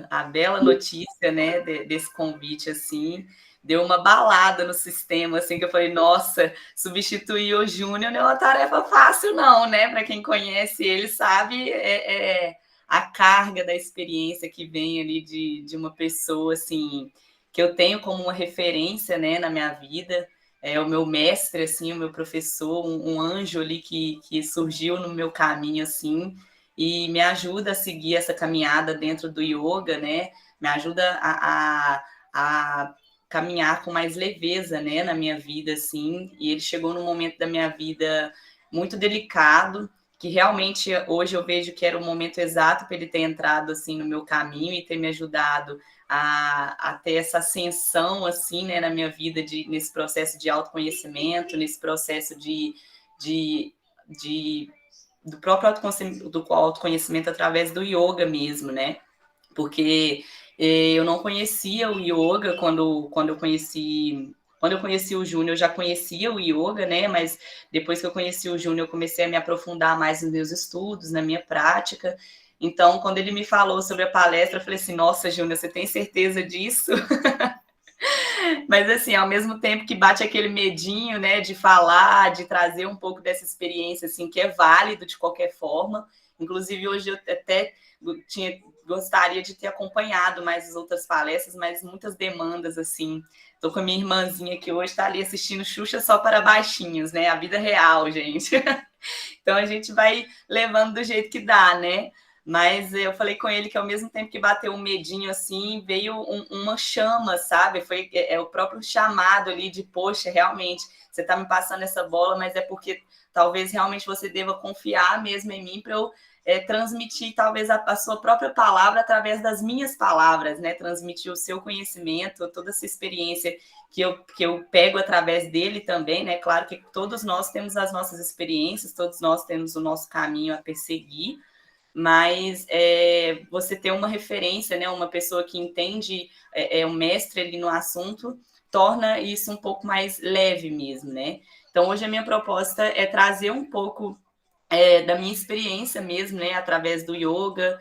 a bela notícia, né, desse convite, assim, deu uma balada no sistema, assim, que eu falei, nossa, substituir o Júnior não é uma tarefa fácil, não, né? Para quem conhece ele sabe a carga da experiência que vem ali de uma pessoa, assim, que eu tenho como uma referência, né, na minha vida. É o meu mestre, assim, o meu professor, um anjo ali que surgiu no meu caminho, assim, e me ajuda a seguir essa caminhada dentro do yoga, né? Me ajuda a caminhar com mais leveza, né, na minha vida, assim. E ele chegou num momento da minha vida muito delicado, que realmente hoje eu vejo que era o momento exato para ele ter entrado, assim, no meu caminho e ter me ajudado a ter essa ascensão, assim, né, na minha vida, nesse processo de autoconhecimento, nesse processo de do próprio autoconhecimento através do yoga mesmo, né? Porque eu não conhecia o yoga quando eu conheci o Júnior, eu já conhecia o yoga, né? Mas depois que eu conheci o Júnior, eu comecei a me aprofundar mais nos meus estudos, na minha prática. Então, quando ele me falou sobre a palestra, eu falei assim, nossa, Júnior, você tem certeza disso? Mas, assim, ao mesmo tempo que bate aquele medinho, né, de falar, de trazer um pouco dessa experiência, assim, que é válido de qualquer forma. Inclusive, hoje eu até gostaria de ter acompanhado mais as outras palestras, mas muitas demandas, assim. Estou com a minha irmãzinha que hoje está ali assistindo Xuxa só para baixinhos, né? A vida real, gente. Então, a gente vai levando do jeito que dá, né? Mas eu falei com ele que ao mesmo tempo que bateu um medinho assim, veio uma chama, sabe? Foi o próprio chamado ali de, poxa, realmente, você está me passando essa bola, mas é porque talvez realmente você deva confiar mesmo em mim para eu transmitir talvez a sua própria palavra através das minhas palavras, né? Transmitir o seu conhecimento, toda essa experiência que eu pego através dele também, né? Claro que todos nós temos as nossas experiências, todos nós temos o nosso caminho a perseguir, mas você ter uma referência, né, uma pessoa que entende, um mestre ali no assunto, torna isso um pouco mais leve mesmo, né? Então, hoje a minha proposta é trazer um pouco da minha experiência mesmo, né, através do yoga,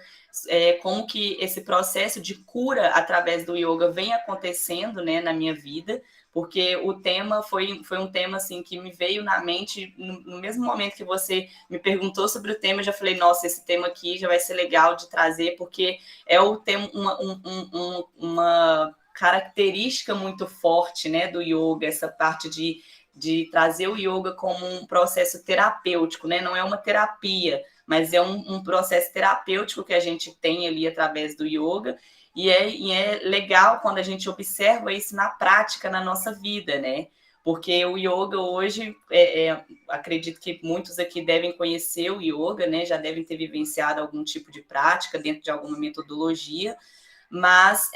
como que esse processo de cura através do yoga vem acontecendo, né, na minha vida, porque o tema foi um tema, assim, que me veio na mente no mesmo momento que você me perguntou sobre o tema, eu já falei, nossa, esse tema aqui já vai ser legal de trazer, porque é o tema, uma característica muito forte, né, do yoga, essa parte de trazer o yoga como um processo terapêutico, né? Não é uma terapia, mas é um processo terapêutico que a gente tem ali através do yoga, e é legal quando a gente observa isso na prática, na nossa vida, né? Porque o yoga hoje, acredito que muitos aqui devem conhecer o yoga, né? Já devem ter vivenciado algum tipo de prática dentro de alguma metodologia, mas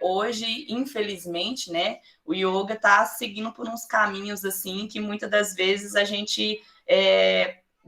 hoje, infelizmente, né, o yoga está seguindo por uns caminhos assim que muitas das vezes a gente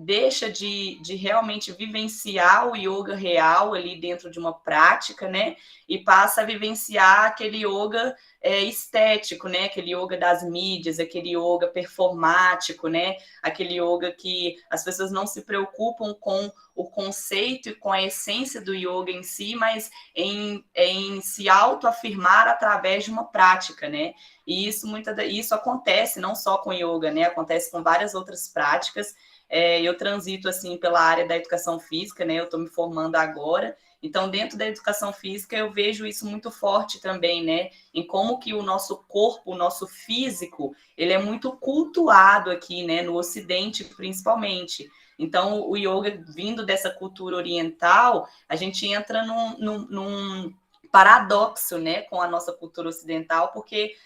deixa de realmente vivenciar o yoga real ali dentro de uma prática, né, e passa a vivenciar aquele yoga estético, né, aquele yoga das mídias, aquele yoga performático, né, aquele yoga que as pessoas não se preocupam com o conceito e com a essência do yoga em si, mas em se autoafirmar através de uma prática, né? E isso acontece não só com yoga, né? Acontece com várias outras práticas. Eu transito, assim, pela área da educação física, né? Eu estou me formando agora. Então, dentro da educação física, eu vejo isso muito forte também, né? Em como que o nosso corpo, o nosso físico, ele é muito cultuado aqui, né? No Ocidente, principalmente. Então, o yoga, vindo dessa cultura oriental, a gente entra num paradoxo, né, com a nossa cultura ocidental, porque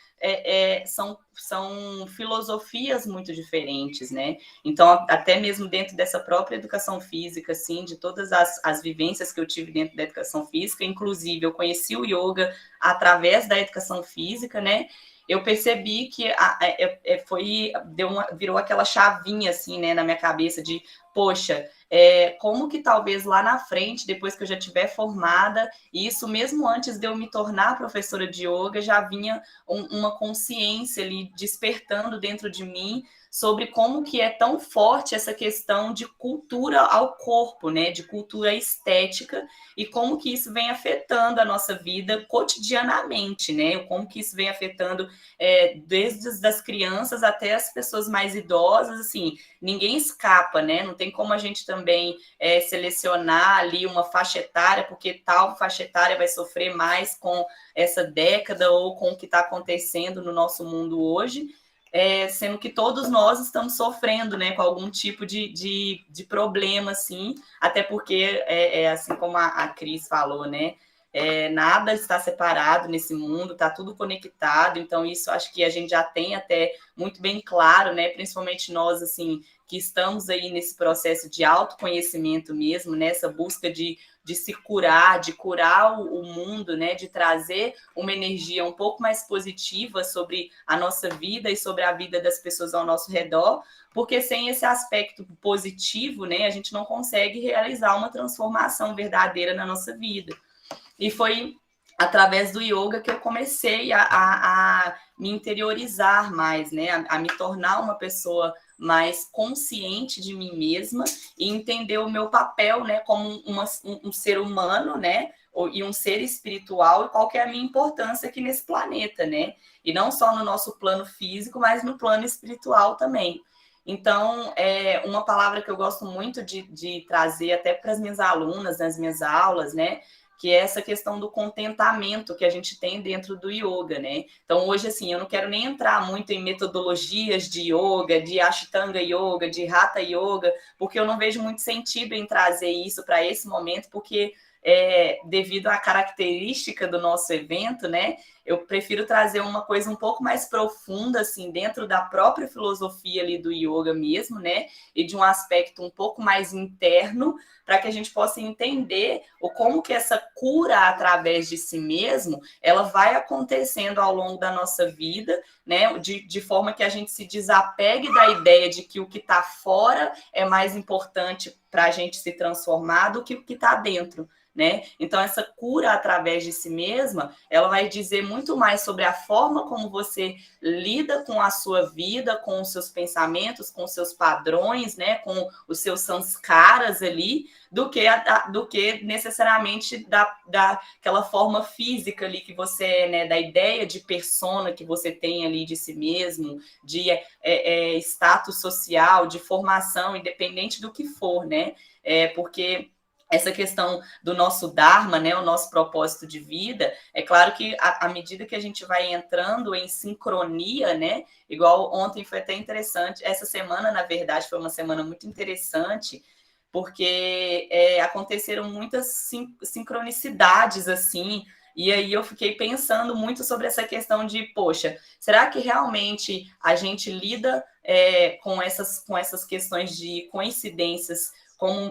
são filosofias muito diferentes, né? Então, até mesmo dentro dessa própria educação física, assim, de todas as vivências que eu tive dentro da educação física, inclusive eu conheci o yoga através da educação física, né? Eu percebi que virou aquela chavinha, assim, né, na minha cabeça de, poxa, como que talvez lá na frente, depois que eu já estiver formada, e isso mesmo antes de eu me tornar professora de yoga, já vinha uma consciência ali despertando dentro de mim sobre como que é tão forte essa questão de cultura ao corpo, né, de cultura estética, e como que isso vem afetando a nossa vida cotidianamente, né, como que isso vem afetando desde as crianças até as pessoas mais idosas, assim, ninguém escapa, né, não tem como a gente também selecionar ali uma faixa etária, porque tal faixa etária vai sofrer mais com essa década ou com o que está acontecendo no nosso mundo hoje, sendo que todos nós estamos sofrendo, né, com algum tipo de problema, assim, até porque, assim como a Cris falou, né, nada está separado nesse mundo, está tudo conectado, então isso acho que a gente já tem até muito bem claro, né, principalmente nós, assim, que estamos aí nesse processo de autoconhecimento mesmo, nessa busca de se curar, de curar o mundo, né, de trazer uma energia um pouco mais positiva sobre a nossa vida e sobre a vida das pessoas ao nosso redor, porque sem esse aspecto positivo, né, a gente não consegue realizar uma transformação verdadeira na nossa vida. E foi através do yoga que eu comecei a me interiorizar mais, né? A me tornar uma pessoa mais consciente de mim mesma e entender o meu papel, né, como um ser humano, né, e um ser espiritual, e qual que é a minha importância aqui nesse planeta, né? E não só no nosso plano físico, mas no plano espiritual também. Então, uma palavra que eu gosto muito de trazer até para as minhas alunas, nas minhas aulas, né, que é essa questão do contentamento que a gente tem dentro do yoga, né? Então, hoje, assim, eu não quero nem entrar muito em metodologias de yoga, de Ashtanga Yoga, de Hatha Yoga, porque eu não vejo muito sentido em trazer isso para esse momento, porque devido à característica do nosso evento, né, eu prefiro trazer uma coisa um pouco mais profunda, assim, dentro da própria filosofia ali do yoga mesmo, né, e de um aspecto um pouco mais interno, para que a gente possa entender como que essa cura através de si mesmo, ela vai acontecendo ao longo da nossa vida, né, de forma que a gente se desapegue da ideia de que o que está fora é mais importante para a gente se transformar do que o que está dentro. Né? Então, essa cura através de si mesma, ela vai dizer muito mais sobre a forma como você lida com a sua vida, com os seus pensamentos, com os seus padrões, né? Com os seus sanskaras ali, do que necessariamente daquela forma física ali que você é, né? Da ideia de persona que você tem ali de si mesmo, de status social, de formação, independente do que for, né? Porque essa questão do nosso Dharma, né, o nosso propósito de vida, é claro que à medida que a gente vai entrando em sincronia, né, igual ontem foi até interessante, essa semana, na verdade, foi uma semana muito interessante, porque aconteceram muitas sincronicidades, assim, e aí eu fiquei pensando muito sobre essa questão de, poxa, será que realmente a gente lida com essas questões de coincidências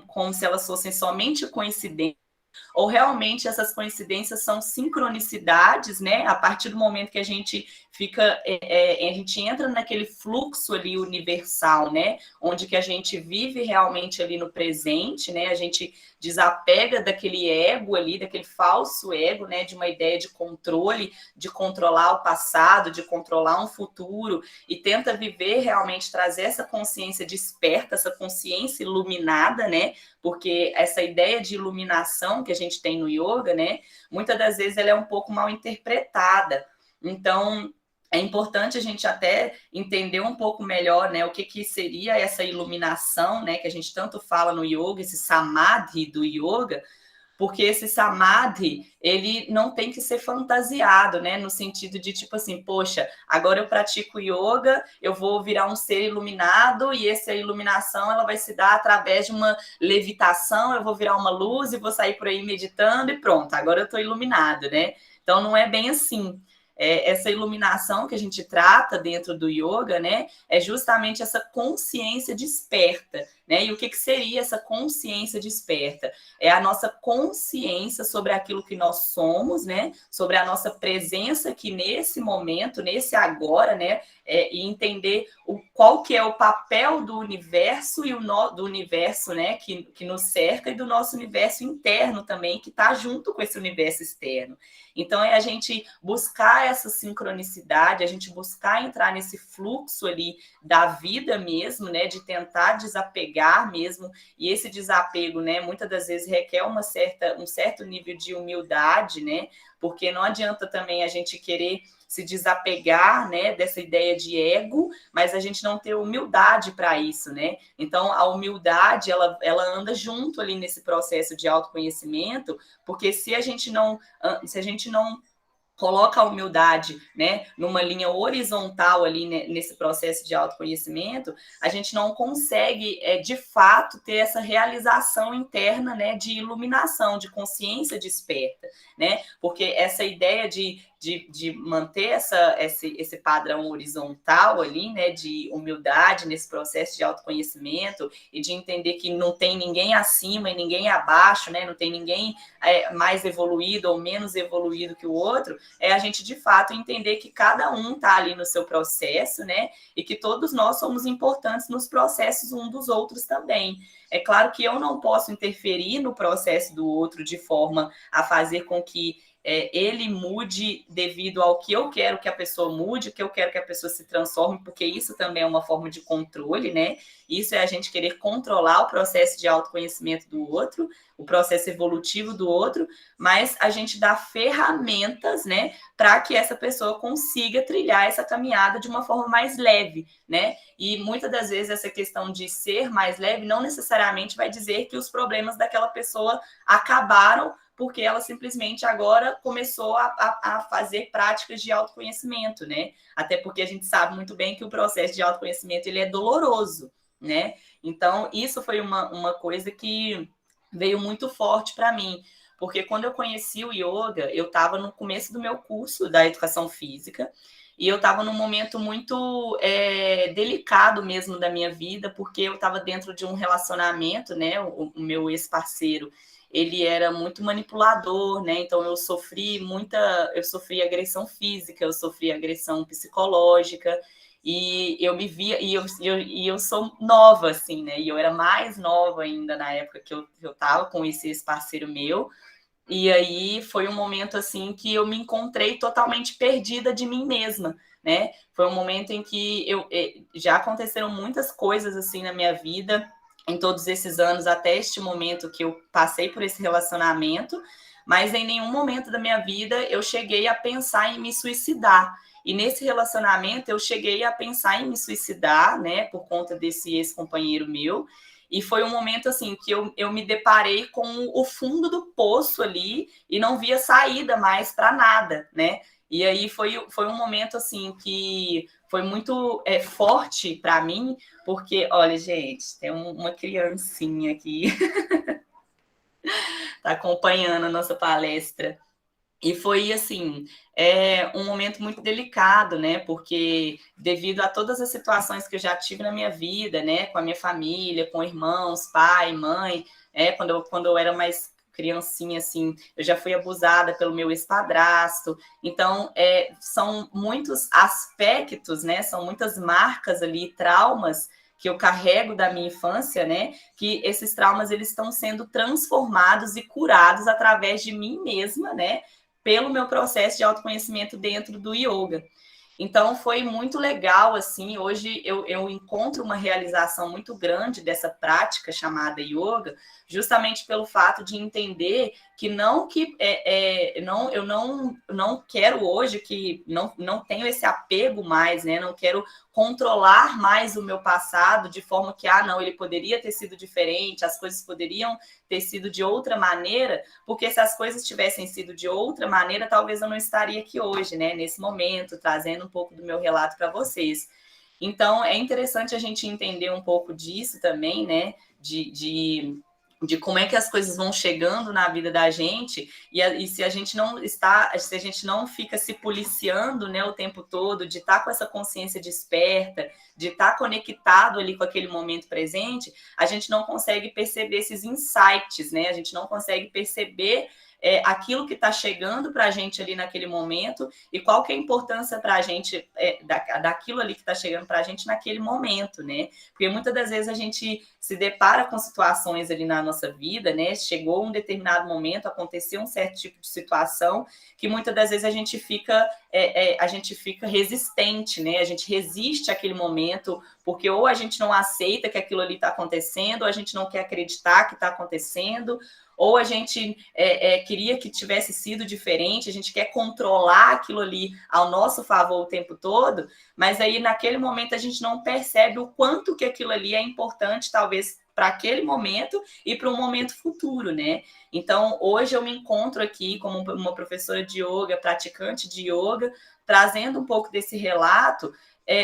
como se elas fossem somente coincidências, ou realmente essas coincidências são sincronicidades, né? A partir do momento que a gente fica, a gente entra naquele fluxo ali universal, né? Onde que a gente vive realmente ali no presente, né? A gente desapega daquele ego ali, daquele falso ego, né? De uma ideia de controle, de controlar o passado, de controlar um futuro, e tenta viver realmente, trazer essa consciência desperta, essa consciência iluminada, né? Porque essa ideia de iluminação que a gente tem no yoga, né, muitas das vezes ela é um pouco mal interpretada. Então, é importante a gente até entender um pouco melhor, né, o que seria essa iluminação, né, que a gente tanto fala no yoga, esse samadhi do yoga, porque esse samadhi, ele não tem que ser fantasiado, né? No sentido de, tipo assim, poxa, agora eu pratico yoga, eu vou virar um ser iluminado e essa iluminação, ela vai se dar através de uma levitação, eu vou virar uma luz e vou sair por aí meditando e pronto, agora eu estou iluminado, né? Então, não é bem assim. Essa iluminação que a gente trata dentro do yoga, né? É justamente essa consciência desperta, né? E o que, que seria essa consciência desperta? É a nossa consciência sobre aquilo que nós somos, né? Sobre a nossa presença aqui nesse momento, nesse agora, né? E entender qual que é o papel do universo e do universo, né? Que nos cerca e do nosso universo interno também, que está junto com esse universo externo. Então, é a gente buscar essa sincronicidade, a gente buscar entrar nesse fluxo ali da vida mesmo, né? De tentar desapegar mesmo. E esse desapego, né? Muitas das vezes requer um certo nível de humildade, né? Porque não adianta também a gente querer se desapegar, né, dessa ideia de ego, mas a gente não ter humildade para isso, né? Então, a humildade, ela anda junto ali nesse processo de autoconhecimento, porque se a gente não coloca a humildade, né, numa linha horizontal ali, né, nesse processo de autoconhecimento, a gente não consegue, de fato, ter essa realização interna, né, de iluminação, de consciência desperta, né? Porque essa ideia de manter esse padrão horizontal ali, né, de humildade nesse processo de autoconhecimento e de entender que não tem ninguém acima e ninguém abaixo, né, não tem ninguém mais evoluído ou menos evoluído que o outro, é a gente, de fato, entender que cada um está ali no seu processo, né? E que todos nós somos importantes nos processos um dos outros também. É claro que eu não posso interferir no processo do outro de forma a fazer com que ele mude devido ao que eu quero que a pessoa mude, o que eu quero que a pessoa se transforme, porque isso também é uma forma de controle, né? Isso é a gente querer controlar o processo de autoconhecimento do outro, o processo evolutivo do outro, mas a gente dá ferramentas, né, para que essa pessoa consiga trilhar essa caminhada de uma forma mais leve, né? E muitas das vezes essa questão de ser mais leve não necessariamente vai dizer que os problemas daquela pessoa acabaram porque ela simplesmente agora começou a fazer práticas de autoconhecimento, né? Até porque a gente sabe muito bem que o processo de autoconhecimento ele é doloroso, né? Então, isso foi uma coisa que veio muito forte para mim, porque quando eu conheci o yoga, eu estava no começo do meu curso da educação física, e eu estava num momento muito delicado mesmo da minha vida, porque eu estava dentro de um relacionamento, né? O meu ex-parceiro, ele era muito manipulador, né? Então eu sofri agressão física, eu sofri agressão psicológica, e eu me via, e eu sou nova, assim, né? E eu era mais nova ainda na época que eu tava com esse parceiro meu. E aí foi um momento assim que eu me encontrei totalmente perdida de mim mesma, né? Foi um momento em que já aconteceram muitas coisas assim na minha vida, em todos esses anos, até este momento que eu passei por esse relacionamento, mas em nenhum momento da minha vida eu cheguei a pensar em me suicidar. E nesse relacionamento eu cheguei a pensar em me suicidar, né, por conta desse ex-companheiro meu. E foi um momento assim que eu me deparei com o fundo do poço ali e não via saída mais para nada, né? E aí foi um momento assim que foi muito forte para mim, porque, olha, gente, tem uma criancinha aqui tá acompanhando a nossa palestra. E foi, assim, um momento muito delicado, né? Porque devido a todas as situações que eu já tive na minha vida, né? Com a minha família, com irmãos, pai, mãe, quando eu era mais criancinha, assim, eu já fui abusada pelo meu ex-padrasto. Então, são muitos aspectos, né? São muitas marcas ali, traumas que eu carrego da minha infância, né? Que esses traumas, eles estão sendo transformados e curados através de mim mesma, né? Pelo meu processo de autoconhecimento dentro do yoga. Então, foi muito legal, assim, hoje eu encontro uma realização muito grande dessa prática chamada yoga, justamente pelo fato de entender que eu não quero hoje, que não tenho esse apego mais, né? Não quero controlar mais o meu passado de forma que, não, ele poderia ter sido diferente, as coisas poderiam ter sido de outra maneira, porque se as coisas tivessem sido de outra maneira, talvez eu não estaria aqui hoje, né? Nesse momento, trazendo um pouco do meu relato para vocês. Então, é interessante a gente entender um pouco disso também, né? De de como é que as coisas vão chegando na vida da gente e se a gente não fica se policiando, né, o tempo todo, de estar com essa consciência desperta, de estar conectado ali com aquele momento presente, a gente não consegue perceber esses insights, né? A gente não consegue perceber aquilo que está chegando para a gente ali naquele momento e qual que é a importância para a gente daquilo ali que está chegando para a gente naquele momento, né? Porque muitas das vezes a gente se depara com situações ali na nossa vida, né? Chegou um determinado momento, aconteceu um certo tipo de situação que muitas das vezes a gente fica resistente, né? A gente resiste àquele momento porque ou a gente não aceita que aquilo ali está acontecendo, ou a gente não quer acreditar que está acontecendo, ou a gente queria que tivesse sido diferente, a gente quer controlar aquilo ali ao nosso favor o tempo todo, mas aí naquele momento a gente não percebe o quanto que aquilo ali é importante, talvez, para aquele momento e para um momento futuro, né? Então, hoje eu me encontro aqui como uma professora de yoga, praticante de yoga, trazendo um pouco desse relato,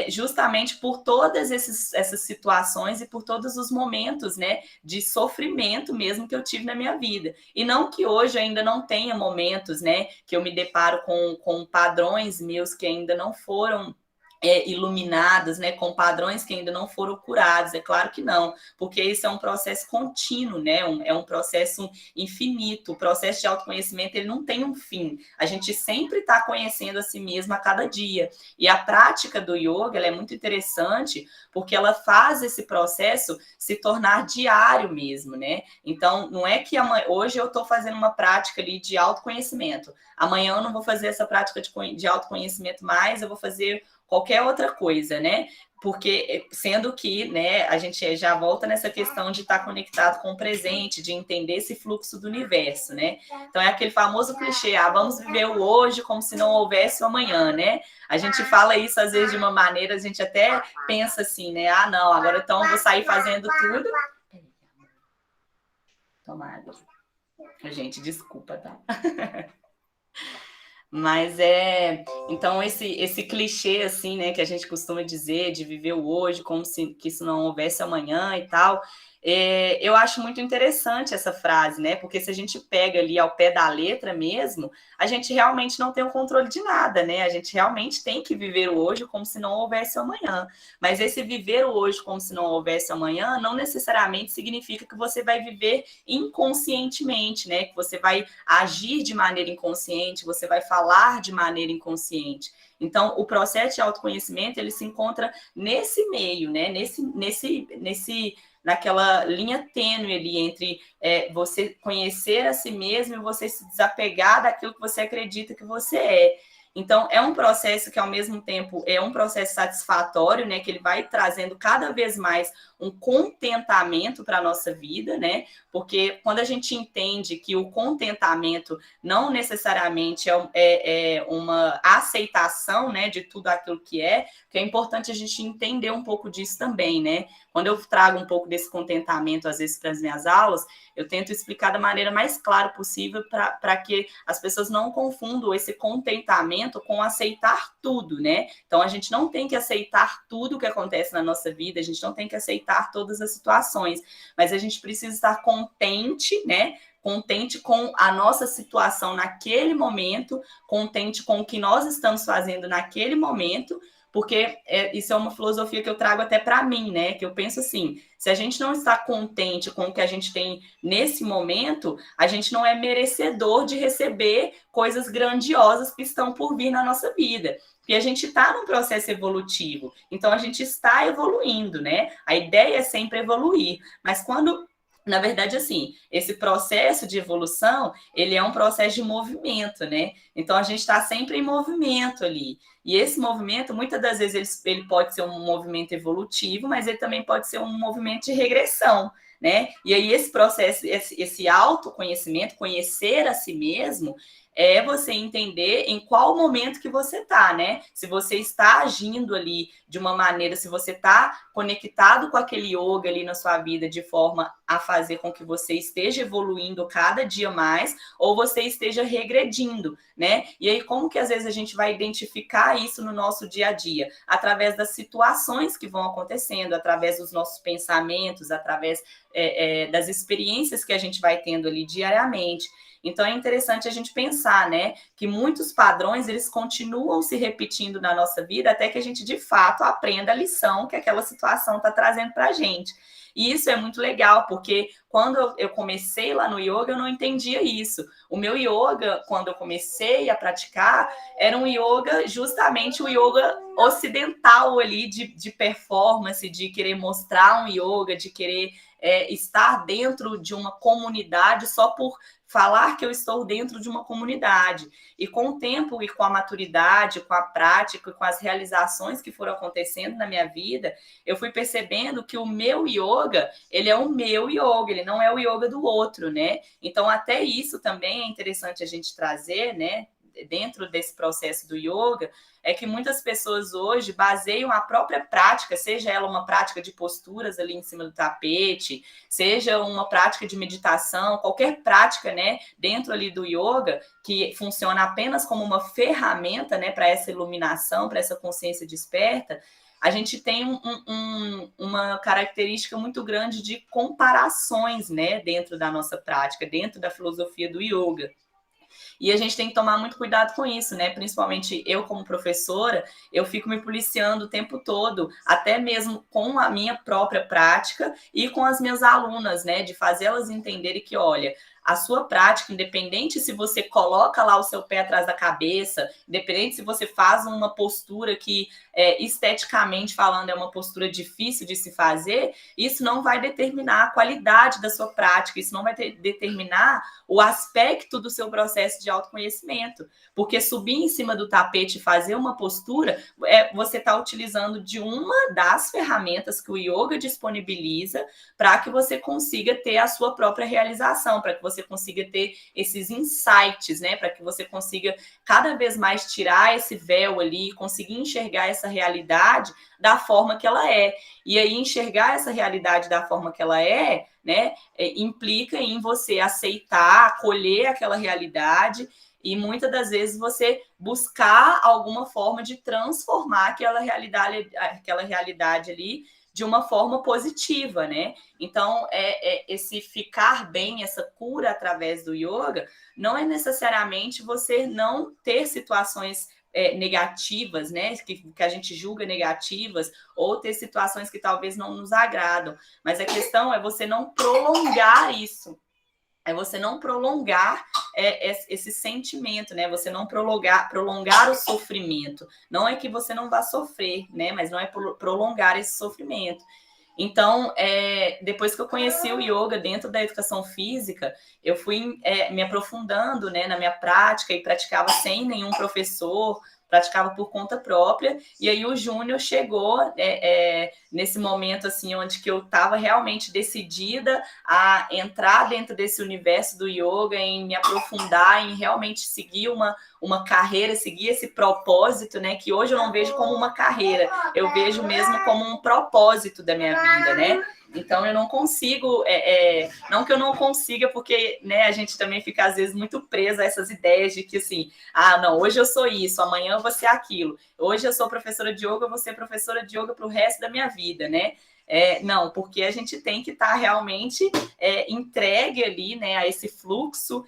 justamente por todas essas situações e por todos os momentos, né, de sofrimento mesmo que eu tive na minha vida. E não que hoje ainda não tenha momentos, né, que eu me deparo com padrões meus que ainda não foram iluminados, né, com padrões que ainda não foram curados, é claro que não, porque isso é um processo contínuo, né, é um processo infinito, o processo de autoconhecimento, ele não tem um fim, a gente sempre está conhecendo a si mesmo a cada dia, e a prática do yoga, ela é muito interessante, porque ela faz esse processo se tornar diário mesmo, né, então não é que hoje eu estou fazendo uma prática ali de autoconhecimento, amanhã eu não vou fazer essa prática de autoconhecimento mais, eu vou fazer qualquer outra coisa, né? Porque, sendo que, né, a gente já volta nessa questão de estar conectado com o presente, de entender esse fluxo do universo, né? Então, é aquele famoso clichê, vamos viver o hoje como se não houvesse o amanhã, né? A gente fala isso, às vezes, de uma maneira, a gente até pensa assim, né? Não, agora então eu vou sair fazendo tudo. Tomada. Gente, desculpa, tá? Mas então esse clichê assim, né, que a gente costuma dizer de viver o hoje como se que isso não houvesse amanhã e tal, eu acho muito interessante essa frase, né? Porque se a gente pega ali ao pé da letra mesmo, a gente realmente não tem o controle de nada, né? A gente realmente tem que viver o hoje como se não houvesse amanhã. Mas esse viver o hoje como se não houvesse amanhã não necessariamente significa que você vai viver inconscientemente, né? Que você vai agir de maneira inconsciente, você vai falar de maneira inconsciente. Então, o processo de autoconhecimento, ele se encontra nesse meio, né? Naquela linha tênue ali entre você conhecer a si mesmo e você se desapegar daquilo que você acredita que você é. Então, é um processo que, ao mesmo tempo, é um processo satisfatório, né? Que ele vai trazendo cada vez mais um contentamento para a nossa vida, né? Porque quando a gente entende que o contentamento não necessariamente é uma aceitação, né, de tudo aquilo que é importante a gente entender um pouco disso também, né? Quando eu trago um pouco desse contentamento, às vezes, para as minhas aulas, eu tento explicar da maneira mais clara possível para que as pessoas não confundam esse contentamento com aceitar tudo, né? Então, a gente não tem que aceitar tudo que acontece na nossa vida, a gente não tem que aceitar todas as situações, mas a gente precisa estar contente, né? Contente com a nossa situação naquele momento, contente com o que nós estamos fazendo naquele momento, porque isso é uma filosofia que eu trago até para mim, né? Que eu penso assim, se a gente não está contente com o que a gente tem nesse momento, a gente não é merecedor de receber coisas grandiosas que estão por vir na nossa vida. Porque a gente está num processo evolutivo, então a gente está evoluindo, né? A ideia é sempre evoluir, mas quando... Na verdade, assim, esse processo de evolução, ele é um processo de movimento, né? Então, a gente está sempre em movimento ali. E esse movimento, muitas das vezes, ele pode ser um movimento evolutivo, mas ele também pode ser um movimento de regressão, né? E aí, esse processo, esse autoconhecimento, conhecer a si mesmo, é você entender em qual momento que você está, né? Se você está agindo ali de uma maneira, se você está conectado com aquele yoga ali na sua vida de forma a fazer com que você esteja evoluindo cada dia mais, ou você esteja regredindo, né? E aí, como que às vezes a gente vai identificar isso no nosso dia a dia? Através das situações que vão acontecendo, através dos nossos pensamentos, através das experiências que a gente vai tendo ali diariamente. Então é interessante a gente pensar, né, que muitos padrões eles continuam se repetindo na nossa vida até que a gente de fato aprenda a lição que aquela situação está trazendo para a gente. E isso é muito legal, porque quando eu comecei lá no yoga, eu não entendia isso. O meu yoga, quando eu comecei a praticar, era um yoga, justamente o yoga ocidental ali, de performance, de querer mostrar um yoga, de querer estar dentro de uma comunidade só por falar que eu estou dentro de uma comunidade. E com o tempo e com a maturidade, com a prática, com as realizações que foram acontecendo na minha vida, eu fui percebendo que o meu yoga, ele é o meu yoga, ele não é o yoga do outro, né? Então, até isso também é interessante a gente trazer, né? Dentro desse processo do yoga, é que muitas pessoas hoje baseiam a própria prática, seja ela uma prática de posturas ali em cima do tapete, seja uma prática de meditação, qualquer prática, né, dentro ali do yoga, que funciona apenas como uma ferramenta, né, para essa iluminação, para essa consciência desperta, a gente tem uma característica muito grande de comparações, né, dentro da nossa prática, dentro da filosofia do yoga. E a gente tem que tomar muito cuidado com isso, né? Principalmente eu, como professora, eu fico me policiando o tempo todo, até mesmo com a minha própria prática e com as minhas alunas, né? De fazê-las entenderem que, olha, a sua prática, independente se você coloca lá o seu pé atrás da cabeça, independente se você faz uma postura que, esteticamente falando, é uma postura difícil de se fazer, isso não vai determinar a qualidade da sua prática, isso não vai determinar o aspecto do seu processo de autoconhecimento. Porque subir em cima do tapete e fazer uma postura, você está utilizando de uma das ferramentas que o yoga disponibiliza para que você consiga ter a sua própria realização, para que você consiga ter esses insights, né? Para que você consiga cada vez mais tirar esse véu ali, conseguir enxergar essa realidade da forma que ela é. E aí enxergar essa realidade da forma que ela é, né, implica em você aceitar, acolher aquela realidade e muitas das vezes você buscar alguma forma de transformar aquela realidade ali de uma forma positiva, né? Então, esse ficar bem, essa cura através do yoga, não é necessariamente você não ter situações negativas, né? Que a gente julga negativas, ou ter situações que talvez não nos agradam. Mas a questão é você não prolongar isso. É você não prolongar esse sentimento, né? Você não prolongar o sofrimento. Não é que você não vá sofrer, né? Mas não é prolongar esse sofrimento. Então, depois que eu conheci o yoga dentro da educação física, eu fui me aprofundando, né, na minha prática e praticava sem nenhum professor, praticava por conta própria. E aí o Júnior chegou nesse momento assim, onde que eu estava realmente decidida a entrar dentro desse universo do yoga, em me aprofundar, em realmente seguir uma carreira, seguir esse propósito, né? Que hoje eu não vejo como uma carreira, eu vejo mesmo como um propósito da minha vida, né? Então eu não consigo, não que eu não consiga, porque, né, a gente também fica às vezes muito presa a essas ideias de que assim, não, hoje eu sou isso, amanhã eu vou ser aquilo, hoje eu sou professora de yoga, eu vou ser professora de yoga para o resto da minha vida, né? Não, porque a gente tem que estar realmente entregue ali, né, a esse fluxo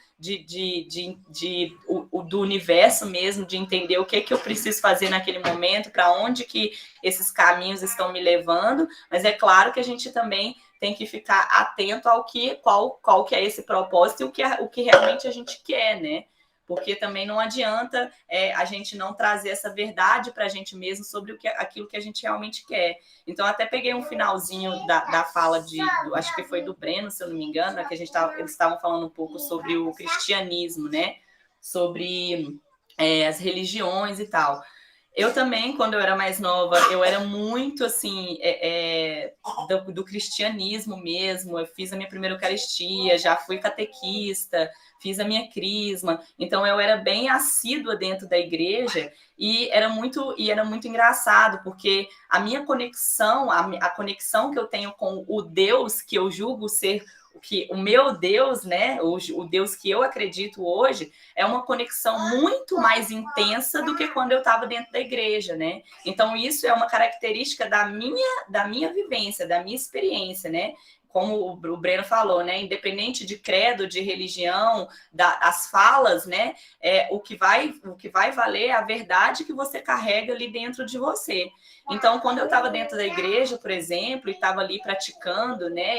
do universo mesmo, de entender o que eu preciso fazer naquele momento, para onde que esses caminhos estão me levando, mas é claro que a gente também tem que ficar atento ao qual que é esse propósito e o que realmente a gente quer, né? Porque também não adianta a gente não trazer essa verdade para a gente mesmo sobre aquilo que a gente realmente quer. Então, até peguei um finalzinho da fala acho que foi do Breno, se eu não me engano, né, que eles estavam falando um pouco sobre o cristianismo, né? Sobre as religiões e tal. Eu também, quando eu era mais nova, eu era muito, assim, do cristianismo mesmo. Eu fiz a minha primeira Eucaristia, já fui catequista, fiz a minha crisma. Então, eu era bem assídua dentro da igreja e era muito engraçado, porque a minha conexão, a conexão que eu tenho com o Deus que eu julgo ser o meu Deus, né, o Deus que eu acredito hoje, é uma conexão muito mais intensa do que quando eu estava dentro da igreja, né? Então, isso é uma característica da minha vivência, da minha experiência, né? Como o Breno falou, né? Independente de credo, de religião, das falas, né? O que vai valer é a verdade que você carrega ali dentro de você. Então, quando eu estava dentro da igreja, por exemplo, e estava ali praticando, né?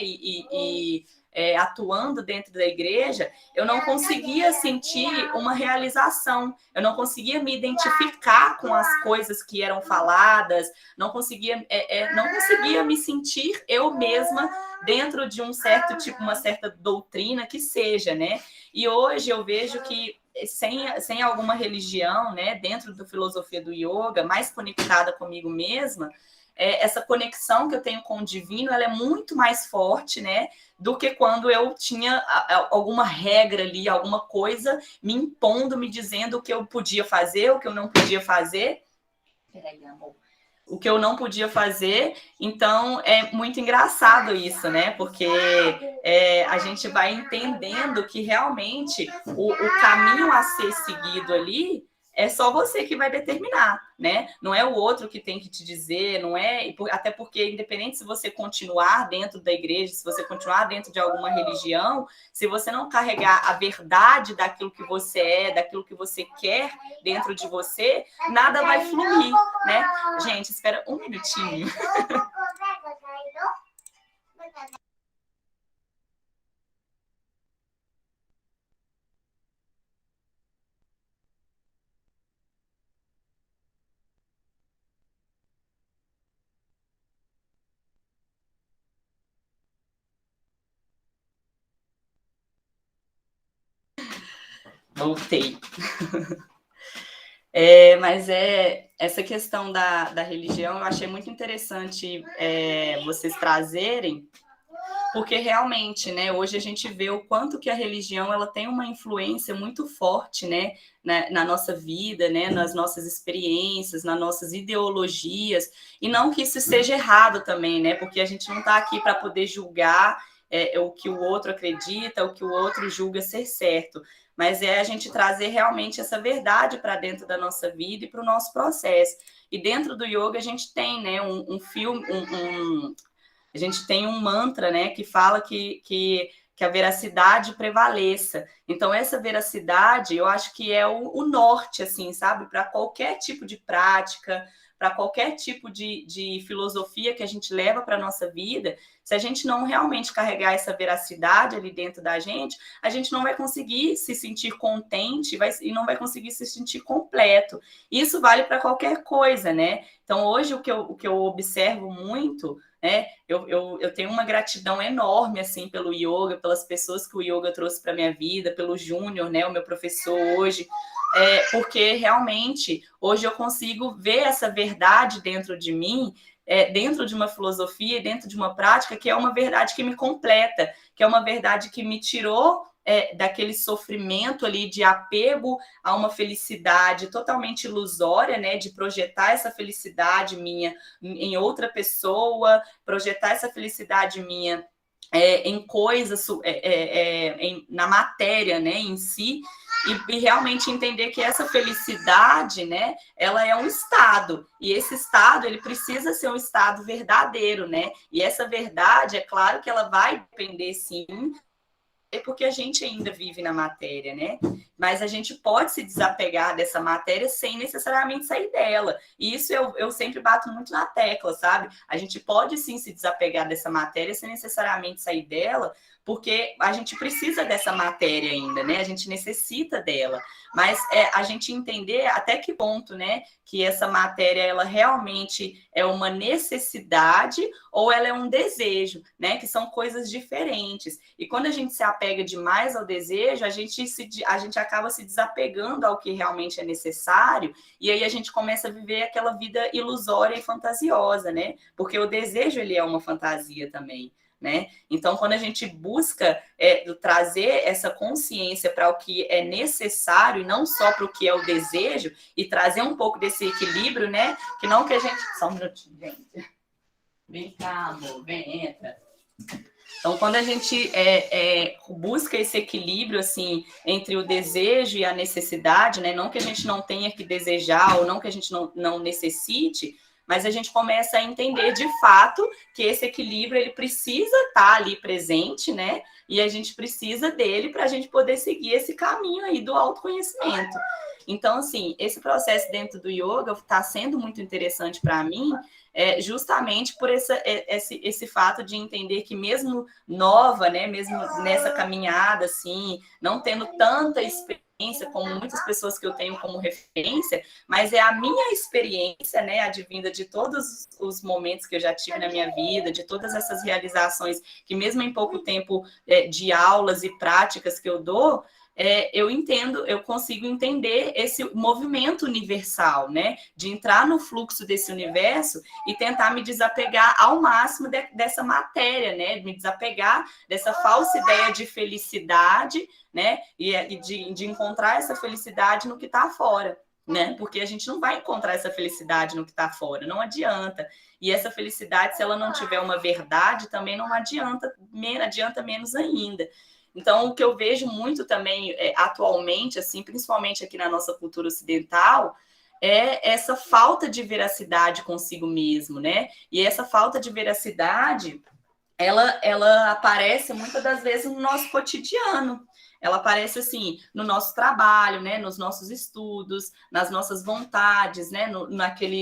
Atuando dentro da igreja, eu não conseguia sentir uma realização, eu não conseguia me identificar com as coisas que eram faladas, não conseguia me sentir eu mesma dentro de um certo tipo, uma certa doutrina que seja, né? E hoje eu vejo que sem alguma religião, né, dentro da filosofia do yoga, mais conectada comigo mesma, essa conexão que eu tenho com o divino, ela é muito mais forte, né, do que quando eu tinha alguma regra ali, alguma coisa me impondo, me dizendo o que eu podia fazer, o que eu não podia fazer. Peraí, amor. O que eu não podia fazer. Então, é muito engraçado isso, né? Porque a gente vai entendendo que realmente o caminho a ser seguido ali é só você que vai determinar, né? Não é o outro que tem que te dizer, não é... Até porque, independente se você continuar dentro da igreja, se você continuar dentro de alguma religião, se você não carregar a verdade daquilo que você é, daquilo que você quer dentro de você, nada vai fluir, né? Gente, espera um minutinho. Voltei. Mas essa questão da religião eu achei muito interessante vocês trazerem, porque realmente, né, hoje a gente vê o quanto que a religião ela tem uma influência muito forte, né, na nossa vida, né, nas nossas experiências, nas nossas ideologias, e não que isso seja errado também, né, porque a gente não está aqui para poder julgar o que o outro acredita, o que o outro julga ser certo, mas é a gente trazer realmente essa verdade para dentro da nossa vida e para o nosso processo. E dentro do yoga a gente tem, né, um filme, a gente tem um mantra, né, que fala que a veracidade prevaleça. Então, essa veracidade, eu acho que é o norte, assim, sabe? Para qualquer tipo de prática, para qualquer tipo de filosofia que a gente leva para a nossa vida, se a gente não realmente carregar essa veracidade ali dentro da gente, a gente não vai conseguir se sentir contente e não vai conseguir se sentir completo. Isso vale para qualquer coisa, né? Então, hoje, o que eu observo muito, né? Eu tenho uma gratidão enorme assim pelo yoga, pelas pessoas que o yoga trouxe para minha vida, pelo Júnior, né, o meu professor hoje, porque realmente hoje eu consigo ver essa verdade dentro de mim, dentro de uma filosofia, dentro de uma prática, que é uma verdade que me completa, que é uma verdade que me tirou daquele sofrimento ali de apego a uma felicidade totalmente ilusória, né, de projetar essa felicidade minha em outra pessoa, projetar essa felicidade minha em coisas, na matéria, né, em si, e realmente entender que essa felicidade, né, ela é um estado, e esse estado, ele precisa ser um estado verdadeiro, né, e essa verdade, é claro que ela vai depender, sim, porque a gente ainda vive na matéria, né? Mas a gente pode se desapegar dessa matéria sem necessariamente sair dela. E isso eu sempre bato muito na tecla, sabe? A gente pode sim se desapegar dessa matéria sem necessariamente sair dela, porque a gente precisa dessa matéria ainda, né? A gente necessita dela, mas a gente entender até que ponto, né, que essa matéria ela realmente é uma necessidade ou ela é um desejo, né? Que são coisas diferentes. E quando a gente se apega demais ao desejo, a gente acaba se desapegando ao que realmente é necessário, e aí a gente começa a viver aquela vida ilusória e fantasiosa, né? Porque o desejo ele é uma fantasia também. Né? Então, quando a gente busca trazer essa consciência para o que é necessário e não só para o que é o desejo, e trazer um pouco desse equilíbrio, né? Que não que a gente. Só um minutinho, gente. Vem cá, amor, vem, entra. Então, quando a gente busca esse equilíbrio assim entre o desejo e a necessidade, né? Não que a gente não tenha que desejar ou não que a gente não necessite, mas a gente começa a entender de fato que esse equilíbrio ele precisa estar ali presente, né? E a gente precisa dele para a gente poder seguir esse caminho aí do autoconhecimento. Então, assim, esse processo dentro do yoga está sendo muito interessante para mim, justamente por esse fato de entender que mesmo nova, né, mesmo nessa caminhada, assim, não tendo tanta experiência como muitas pessoas que eu tenho como referência, mas é a minha experiência, né, advinda de todos os momentos que eu já tive na minha vida, de todas essas realizações que mesmo em pouco tempo de aulas e práticas que eu dou, eu consigo entender esse movimento universal, né? De entrar no fluxo desse universo e tentar me desapegar ao máximo dessa matéria, né? Me desapegar dessa falsa ideia de felicidade, né? E de encontrar essa felicidade no que está fora. Né? Porque a gente não vai encontrar essa felicidade no que está fora, não adianta. E essa felicidade, se ela não tiver uma verdade, também não adianta menos ainda. Então, o que eu vejo muito também atualmente, assim, principalmente aqui na nossa cultura ocidental, é essa falta de veracidade consigo mesmo, né? E essa falta de veracidade, ela aparece muitas das vezes no nosso cotidiano. Ela aparece assim no nosso trabalho, né, nos nossos estudos, nas nossas vontades, né, naquela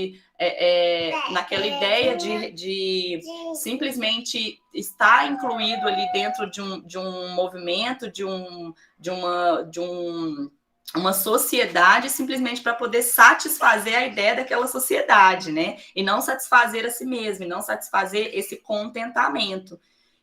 ideia de simplesmente estar incluído ali dentro de um movimento, uma sociedade simplesmente para poder satisfazer a ideia daquela sociedade, né? E não satisfazer a si mesmo, e não satisfazer esse contentamento.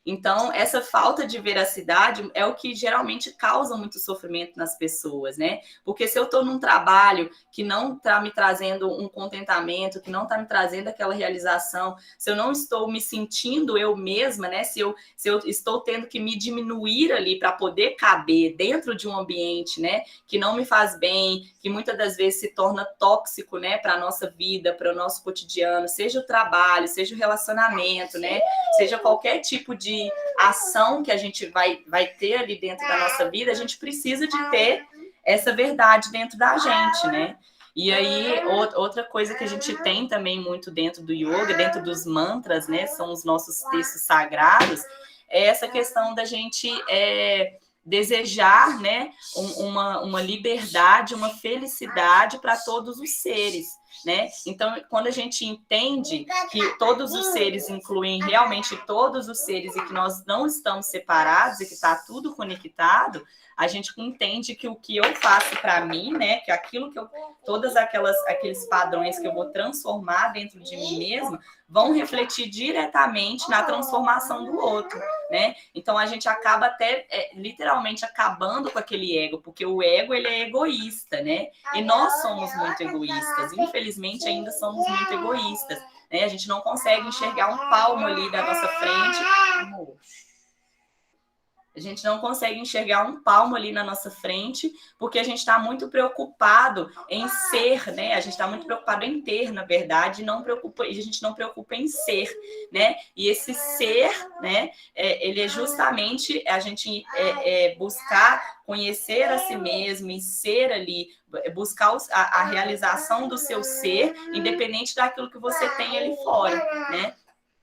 Então, essa falta de veracidade é o que geralmente causa muito sofrimento nas pessoas, né? Porque se eu estou num trabalho que não está me trazendo um contentamento, que não está me trazendo aquela realização, se eu não estou me sentindo eu mesma, né? Se eu estou tendo que me diminuir ali para poder caber dentro de um ambiente, né? Que não me faz bem, que muitas das vezes se torna tóxico, né? Para a nossa vida, para o nosso cotidiano, seja o trabalho, seja o relacionamento, né? Seja qualquer tipo de ação que a gente vai ter ali dentro da nossa vida, a gente precisa de ter essa verdade dentro da gente, né? E aí, outra coisa que a gente tem também muito dentro do yoga, dentro dos mantras, né? São os nossos textos sagrados, é essa questão da gente desejar, né? Uma liberdade, uma felicidade para todos os seres. Né? Então, quando a gente entende que todos os seres incluem realmente todos os seres e que nós não estamos separados e que está tudo conectado, a gente entende que o que eu faço para mim, né, que aquilo que aqueles padrões que eu vou transformar dentro de mim mesma vão refletir diretamente na transformação do outro, né? Então a gente acaba até literalmente acabando com aquele ego, porque o ego ele é egoísta, né? E nós somos muito egoístas, infelizmente ainda somos muito egoístas, né? A gente não consegue enxergar um palmo ali da nossa frente, amor. A gente não consegue enxergar um palmo ali na nossa frente, porque a gente está muito preocupado em ser, né? A gente está muito preocupado em ter, na verdade, a gente não preocupa em ser, né? E esse ser, né? Ele é justamente a gente buscar conhecer a si mesmo e ser ali, buscar a realização do seu ser, independente daquilo que você tem ali fora, né?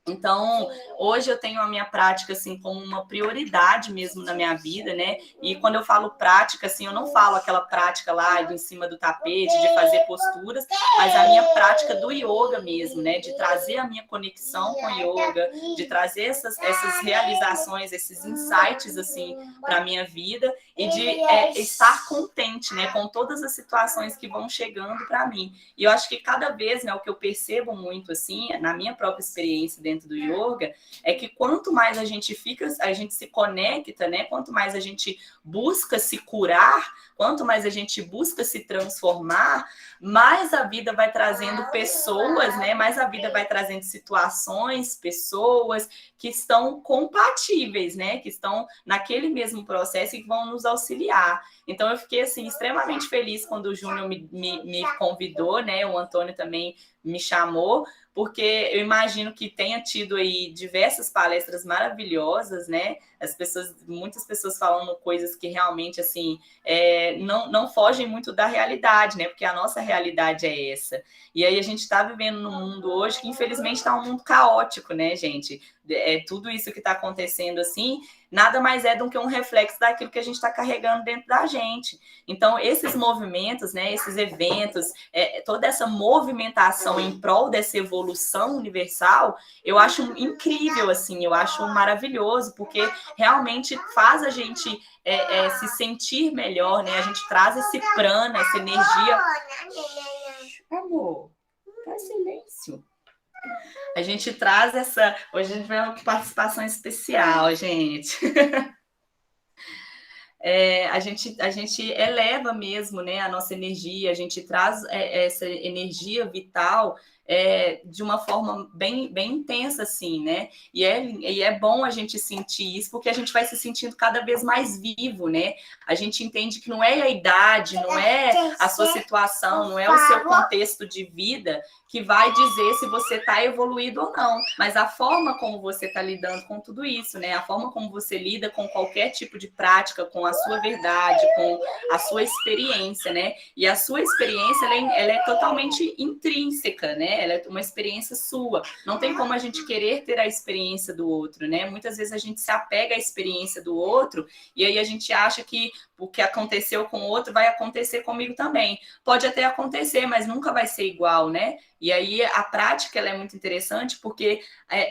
Então, hoje eu tenho a minha prática, assim, como uma prioridade mesmo na minha vida, né? E quando eu falo prática, assim, eu não falo aquela prática lá de em cima do tapete, de fazer posturas, mas a minha prática do yoga mesmo, né? De trazer a minha conexão com o yoga, de trazer essas realizações, esses insights, assim, para a minha vida e de estar contente, né? Com todas as situações que vão chegando para mim. E eu acho que cada vez, né, o que eu percebo muito, assim, na minha própria experiência dentro do yoga, é que quanto mais a gente se conecta, né? Quanto mais a gente busca se curar, quanto mais a gente busca se transformar, mais a vida vai trazendo pessoas, né? Mais a vida vai trazendo situações, pessoas que estão compatíveis, né? Que estão naquele mesmo processo e que vão nos auxiliar. Então eu fiquei assim extremamente feliz quando o Júnior me convidou, né? O Antônio também me chamou, porque eu imagino que tenha tido aí diversas palestras maravilhosas, né? Muitas pessoas falando coisas que realmente assim não fogem muito da realidade, né? Porque a nossa realidade é essa. E aí a gente está vivendo num mundo hoje que infelizmente está um mundo caótico, né, gente? Tudo isso que está acontecendo assim, nada mais é do que um reflexo daquilo que a gente está carregando dentro da gente. Então, esses movimentos, né, esses eventos, toda essa movimentação em prol dessa evolução universal, eu acho incrível, assim, eu acho maravilhoso, porque realmente faz a gente se sentir melhor, né? A gente traz esse prana, essa energia. Amor, faz silêncio. A gente traz essa. Hoje a gente vai uma participação especial, gente. A gente eleva mesmo, né, a nossa energia, a gente traz essa energia vital de uma forma bem intensa, assim, né? E é bom a gente sentir isso, porque a gente vai se sentindo cada vez mais vivo, né? A gente entende que não é a idade, não é a sua situação, não é o seu contexto de vida que vai dizer se você está evoluído ou não, mas a forma como você está lidando com tudo isso, né? A forma como você lida com qualquer tipo de prática, com a sua verdade, com a sua experiência, né? E a sua experiência, ela é totalmente intrínseca, né? Ela é uma experiência sua. Não tem como a gente querer ter a experiência do outro, né? Muitas vezes a gente se apega à experiência do outro e aí a gente acha que o que aconteceu com o outro vai acontecer comigo também. Pode até acontecer, mas nunca vai ser igual, né? E aí a prática ela é muito interessante porque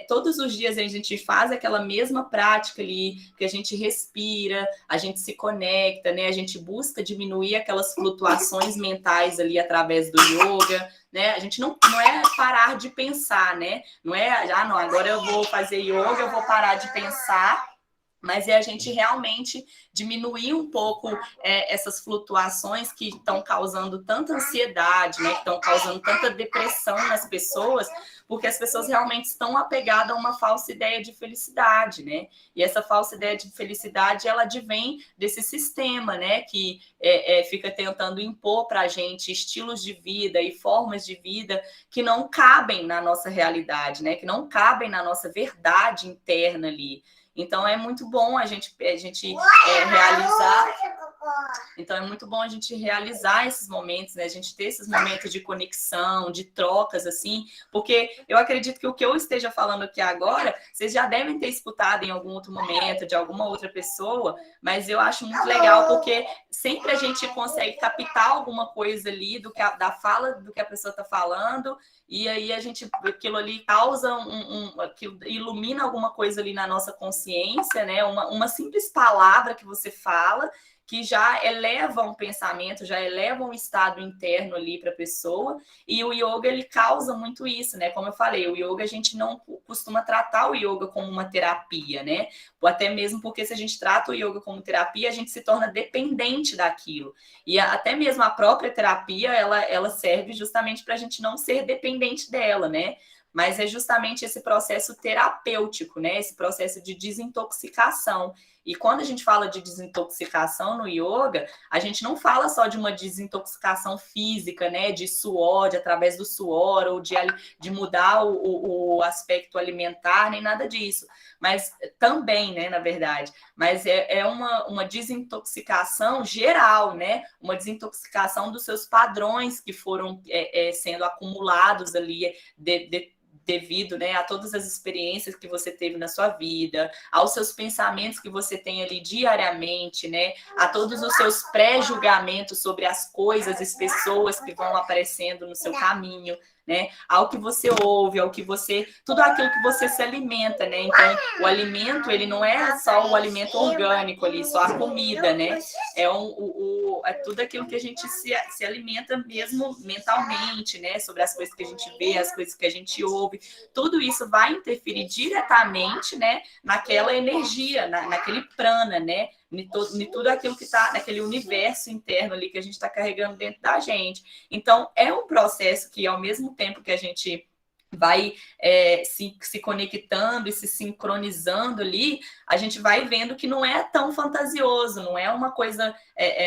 todos os dias a gente faz aquela mesma prática ali, que a gente respira, a gente se conecta, né? A gente busca diminuir aquelas flutuações mentais ali através do yoga, né? A gente não é parar de pensar, né? Não é, não, agora eu vou fazer yoga, eu vou parar de pensar, mas é a gente realmente diminuir um pouco essas flutuações que estão causando tanta ansiedade, né? Que estão causando tanta depressão nas pessoas, porque as pessoas realmente estão apegadas a uma falsa ideia de felicidade, né? E essa falsa ideia de felicidade, ela advém desse sistema, né? Que fica tentando impor para a gente estilos de vida e formas de vida que não cabem na nossa realidade, né? Que não cabem na nossa verdade interna ali. Então é muito bom a gente realizar. Então é muito bom a gente realizar esses momentos, né? A gente ter esses momentos de conexão, de trocas, assim, porque eu acredito que o que eu esteja falando aqui agora, vocês já devem ter escutado em algum outro momento, de alguma outra pessoa, mas eu acho muito legal, porque sempre a gente consegue captar alguma coisa ali da fala do que a pessoa está falando, e aí aquilo ali causa aquilo ilumina alguma coisa ali na nossa consciência, né? Uma simples palavra que você fala, que já eleva um pensamento, já eleva um estado interno ali para a pessoa, e o yoga ele causa muito isso, né? Como eu falei, o yoga a gente não costuma tratar o yoga como uma terapia, né? Ou até mesmo porque se a gente trata o yoga como terapia, a gente se torna dependente daquilo. E até mesmo a própria terapia, ela serve justamente para a gente não ser dependente dela, né? Mas é justamente esse processo terapêutico, né? Esse processo de desintoxicação. E quando a gente fala de desintoxicação no yoga, a gente não fala só de uma desintoxicação física, né? De suor, através do suor, ou de mudar o aspecto alimentar, nem nada disso. Mas também, né, na verdade. Mas é uma desintoxicação geral, né? Uma desintoxicação dos seus padrões que foram sendo acumulados ali devido, né, a todas as experiências que você teve na sua vida, aos seus pensamentos que você tem ali diariamente, né, a todos os seus pré-julgamentos sobre as coisas, as pessoas que vão aparecendo no seu caminho, né, ao que você ouve, ao que você, tudo aquilo que você se alimenta, né? Então, o alimento, ele não é só o alimento orgânico ali, só a comida, né? É tudo aquilo que a gente se alimenta mesmo mentalmente, né? Sobre as coisas que a gente vê, as coisas que a gente ouve, tudo isso vai interferir diretamente, né, naquela energia, naquele prana, né? Em tudo aquilo que está naquele universo interno ali que a gente está carregando dentro da gente. Então, é um processo que, ao mesmo tempo que a gente vai se conectando e se sincronizando ali, a gente vai vendo que não é tão fantasioso, não é uma coisa,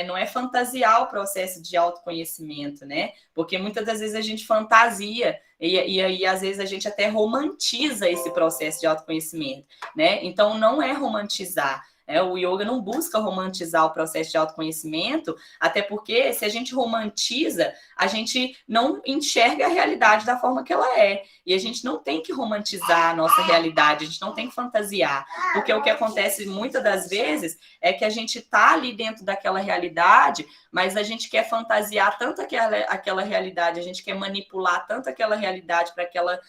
não é fantasiar o processo de autoconhecimento, né? Porque muitas das vezes a gente fantasia e aí às vezes a gente até romantiza esse processo de autoconhecimento, né? Então não é romantizar. O yoga não busca romantizar o processo de autoconhecimento, até porque se a gente romantiza, a gente não enxerga a realidade da forma que ela é. E a gente não tem que romantizar a nossa realidade, a gente não tem que fantasiar. Porque o que acontece muitas das vezes é que a gente está ali dentro daquela realidade, mas a gente quer fantasiar tanto aquela realidade, a gente quer manipular tanto aquela realidade para que ela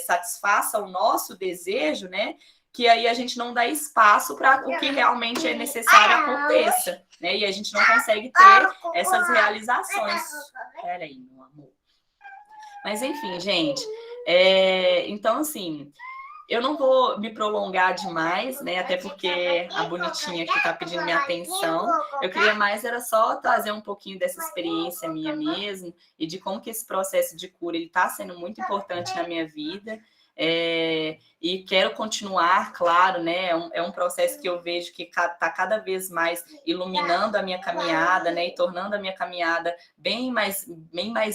satisfaça o nosso desejo, né? Que aí a gente não dá espaço para o que realmente é necessário aconteça, né? E a gente não consegue ter essas realizações. Peraí, meu amor. Mas enfim, gente. Então, assim, eu não vou me prolongar demais, né? Até porque a bonitinha aqui tá pedindo minha atenção. Eu queria mais era só trazer um pouquinho dessa experiência minha mesmo e de como que esse processo de cura ele está sendo muito importante na minha vida. E quero continuar, claro, né? É um processo que eu vejo que está cada vez mais iluminando a minha caminhada, né? E tornando a minha caminhada bem mais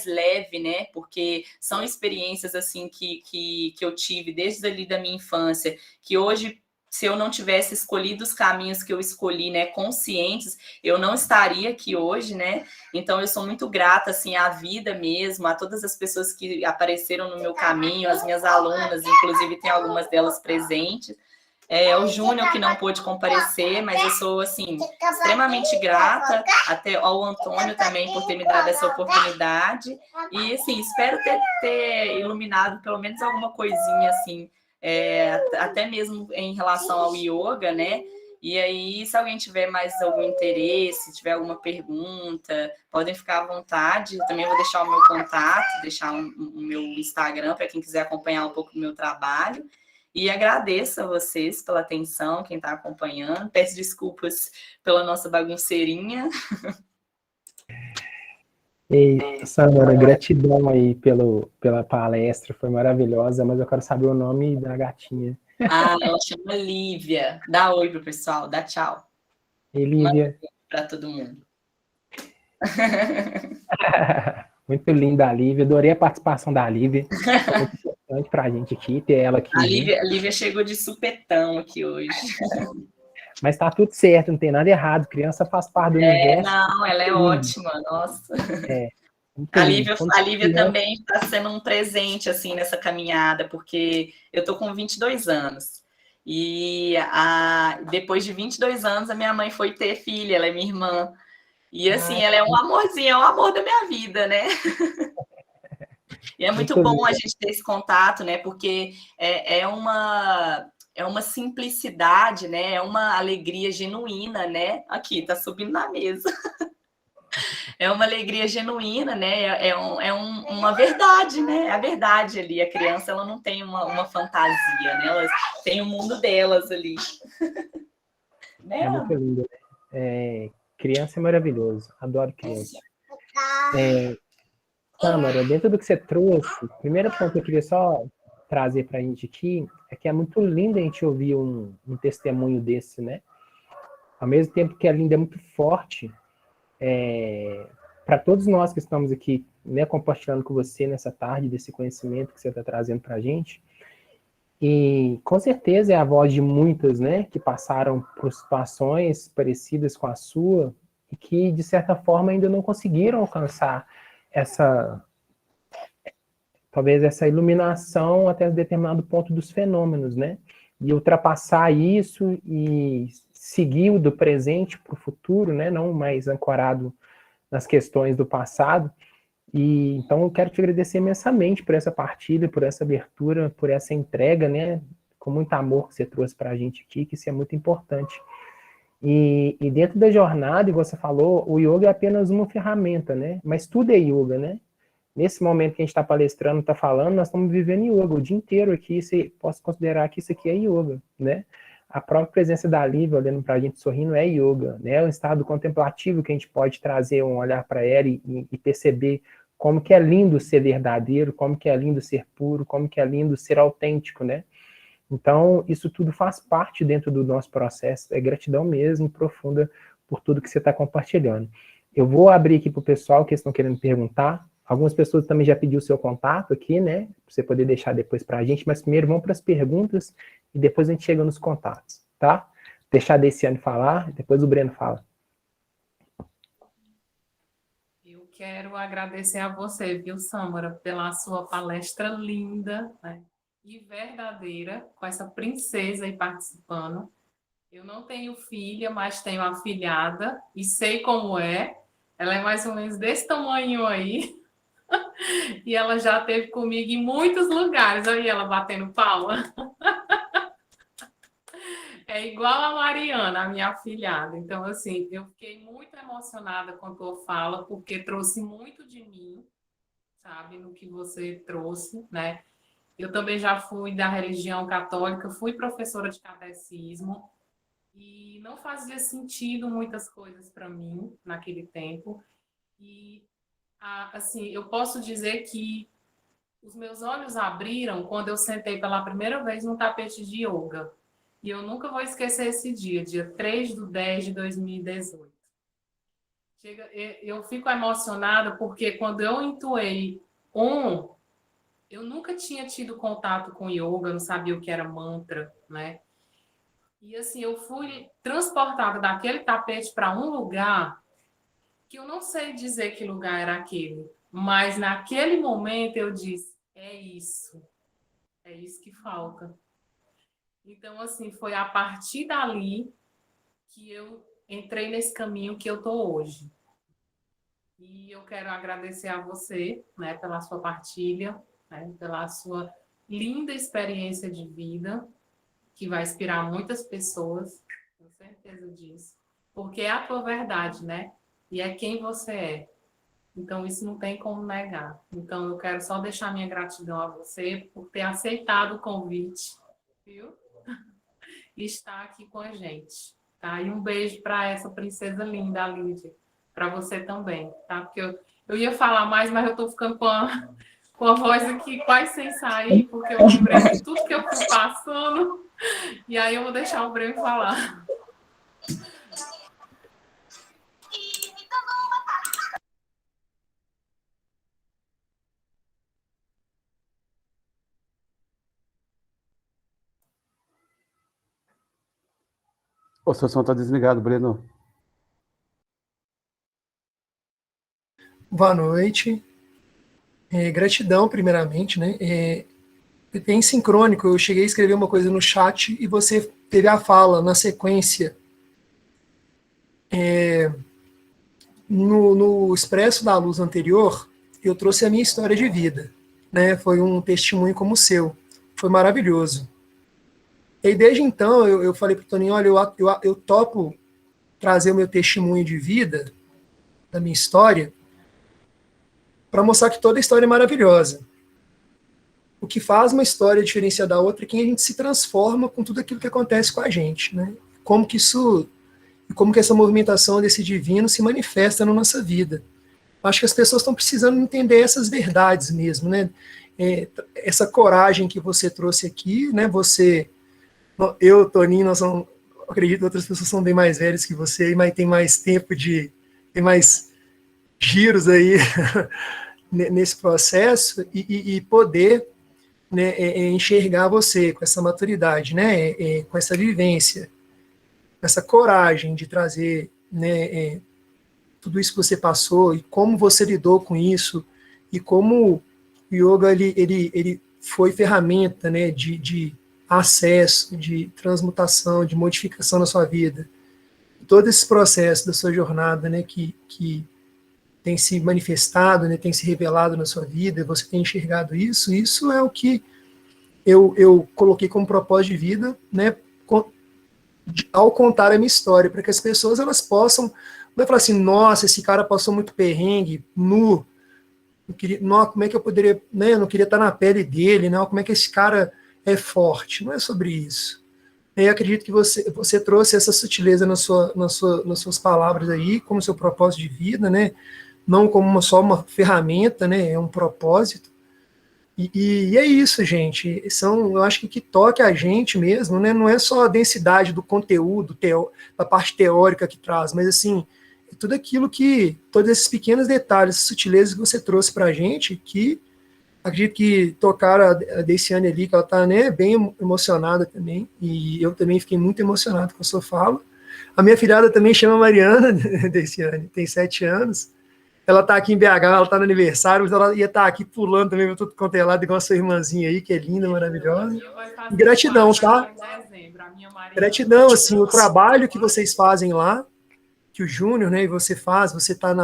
leve, né? Porque são experiências assim que eu tive desde ali da minha infância, que hoje, se eu não tivesse escolhido os caminhos que eu escolhi, né, conscientes, eu não estaria aqui hoje, né? Então eu sou muito grata assim à vida mesmo, a todas as pessoas que apareceram no meu caminho, as minhas alunas, inclusive tem algumas delas presentes. O Júnior que não pôde comparecer, mas eu sou assim extremamente grata até ao Antônio também por ter me dado essa oportunidade e assim espero ter iluminado pelo menos alguma coisinha assim, até mesmo em relação ao yoga, né? E aí, se alguém tiver mais algum interesse, tiver alguma pergunta, podem ficar à vontade. Eu também vou deixar o meu contato, deixar o meu Instagram para quem quiser acompanhar um pouco do meu trabalho. E agradeço a vocês pela atenção, quem está acompanhando. Peço desculpas pela nossa bagunceirinha. E, Samara, gratidão aí pela palestra, foi maravilhosa, mas eu quero saber o nome da gatinha. Ela chama Lívia. Dá oi pro pessoal, dá tchau. E Lívia. Para todo mundo. Muito linda a Lívia, adorei a participação da Lívia. Foi muito importante para a gente aqui, ter ela aqui. A Lívia chegou de supetão aqui hoje. Mas tá tudo certo, não tem nada errado. Criança faz parte do universo. Não, ela é ótima, nossa. A Lívia também está sendo um presente assim nessa caminhada, porque eu tô com 22 anos. E depois de 22 anos, a minha mãe foi ter filha, ela é minha irmã. E assim, ela é um amorzinho, é o amor da minha vida, né? E é muito bom a gente ter esse contato, né? Porque é uma simplicidade, né? É uma alegria genuína, né? Aqui, tá subindo na mesa. É uma alegria genuína, né? Uma verdade, né? É a verdade ali. A criança, ela não tem uma fantasia, né? Elas têm o mundo delas ali. É muito lindo, né? Criança é maravilhoso. Adoro criança. Câmara, dentro do que você trouxe, o primeiro ponto que eu queria só trazer para a gente aqui é que é muito lindo a gente ouvir um testemunho desse, né? Ao mesmo tempo que é lindo, é muito forte, para todos nós que estamos aqui, né, compartilhando com você nessa tarde desse conhecimento que você está trazendo para a gente. E com certeza é a voz de muitas, né, que passaram por situações parecidas com a sua e que, de certa forma, ainda não conseguiram alcançar talvez essa iluminação até determinado ponto dos fenômenos, né? E ultrapassar isso e seguir o do presente para o futuro, né? Não mais ancorado nas questões do passado. E então eu quero te agradecer imensamente por essa partilha, por essa abertura, por essa entrega, né? Com muito amor que você trouxe para a gente aqui, que isso é muito importante. E dentro da jornada, e você falou, o yoga é apenas uma ferramenta, né? Mas tudo é yoga, né? Nesse momento que a gente está palestrando, está falando, nós estamos vivendo yoga o dia inteiro aqui. Posso considerar que isso aqui é yoga, né? A própria presença da Lívia olhando para a gente sorrindo é yoga, né? É um estado contemplativo que a gente pode trazer um olhar para ela e perceber como que é lindo ser verdadeiro, como que é lindo ser puro, como que é lindo ser autêntico, né? Então, isso tudo faz parte dentro do nosso processo, é gratidão mesmo, profunda, por tudo que você está compartilhando. Eu vou abrir aqui para o pessoal que estão querendo perguntar. Algumas pessoas também já pediu o seu contato aqui, né? Para você poder deixar depois para a gente, mas primeiro vamos para as perguntas e depois a gente chega nos contatos, tá? Deixar a Deiciane falar, depois o Breno fala. Eu quero agradecer a você, viu, Sâmara, pela sua palestra linda, né, e verdadeira, com essa princesa aí participando. Eu não tenho filha, mas tenho afilhada e sei como é. Ela é mais ou menos desse tamanho aí. E ela já esteve comigo em muitos lugares. Olha ela batendo palma. É igual a Mariana, a minha afilhada. Então, assim, eu fiquei muito emocionada com a tua fala, porque trouxe muito de mim, sabe, no que você trouxe, né? Eu também já fui da religião católica, fui professora de catecismo, e não fazia sentido muitas coisas para mim naquele tempo. E, assim, eu posso dizer que os meus olhos abriram quando eu sentei pela primeira vez num tapete de yoga. E eu nunca vou esquecer esse dia, dia 3/10/2018. Eu fico emocionada porque quando eu intuei eu nunca tinha tido contato com yoga, eu não sabia o que era mantra, né? E assim, eu fui transportada daquele tapete para um lugar que eu não sei dizer que lugar era aquele, mas naquele momento eu disse, é isso que falta. Então, assim, foi a partir dali que eu entrei nesse caminho que eu tô hoje. E eu quero agradecer a você, né, pela sua partilha, né, pela sua linda experiência de vida, que vai inspirar muitas pessoas, tenho certeza disso. Porque é a tua verdade, né? E é quem você é. Então, isso não tem como negar. Então, eu quero só deixar minha gratidão a você por ter aceitado o convite, viu? E estar aqui com a gente, tá? E um beijo para essa princesa linda, a Lídia. Para você também, tá? Porque eu ia falar mais, mas eu estou ficando com a voz aqui quase sem sair, porque eu lembrei de tudo que eu fui passando. E aí eu vou deixar o Breno falar. O seu som está desligado, Breno. Boa noite. Gratidão, primeiramente, né? É bem sincrônico. Eu cheguei a escrever uma coisa no chat e você teve a fala na sequência. No Expresso da Luz anterior, eu trouxe a minha história de vida, né? Foi um testemunho como o seu. Foi maravilhoso. E desde então, eu falei para o Toninho, olha, eu topo trazer o meu testemunho de vida, da minha história, para mostrar que toda história é maravilhosa. O que faz uma história diferenciar da outra é que a gente se transforma com tudo aquilo que acontece com a gente, né? Como que essa movimentação desse divino se manifesta na nossa vida. Acho que as pessoas estão precisando entender essas verdades mesmo, né? Essa coragem que você trouxe aqui, né? Eu, Toninho, acredito que outras pessoas são bem mais velhas que você, mas tem mais tempo tem mais giros aí nesse processo e poder, né, enxergar você com essa maturidade, né, com essa vivência, essa coragem de trazer, né, tudo isso que você passou e como você lidou com isso e como O yoga, ele foi ferramenta, né, de acesso, de transmutação, de modificação na sua vida. Todo esse processo da sua jornada, né, que tem se manifestado, né, tem se revelado na sua vida, você tem enxergado isso é o que eu coloquei como propósito de vida, né, ao contar a minha história, para que as pessoas elas possam, não é falar assim, nossa, esse cara passou muito perrengue, nu, não, como é que eu poderia, né, eu não queria estar na pele dele, não, como é que esse cara é forte, não é sobre isso. Eu acredito que você trouxe essa sutileza nas suas palavras aí, como seu propósito de vida, né, não como só uma ferramenta, né, é um propósito. E é isso, gente. Eu acho que toca a gente mesmo, né? Não é só a densidade do conteúdo, da parte teórica que traz, mas assim, é tudo aquilo todos esses pequenos detalhes, sutilezas que você trouxe para a gente, que acredito que tocaram a Deiciane ali, que ela está, né, bem emocionada também, e eu também fiquei muito emocionado com a sua fala. A minha filhada também chama Mariana, Deiciane, tem 7 anos. Ela tá aqui em BH, ela tá no aniversário, mas ela ia estar aqui pulando também, tudo quanto é lado, igual a sua irmãzinha aí, que é linda, maravilhosa. E gratidão, tá? Gratidão, assim, o trabalho que vocês fazem lá, que o Júnior, né, e você faz, você tá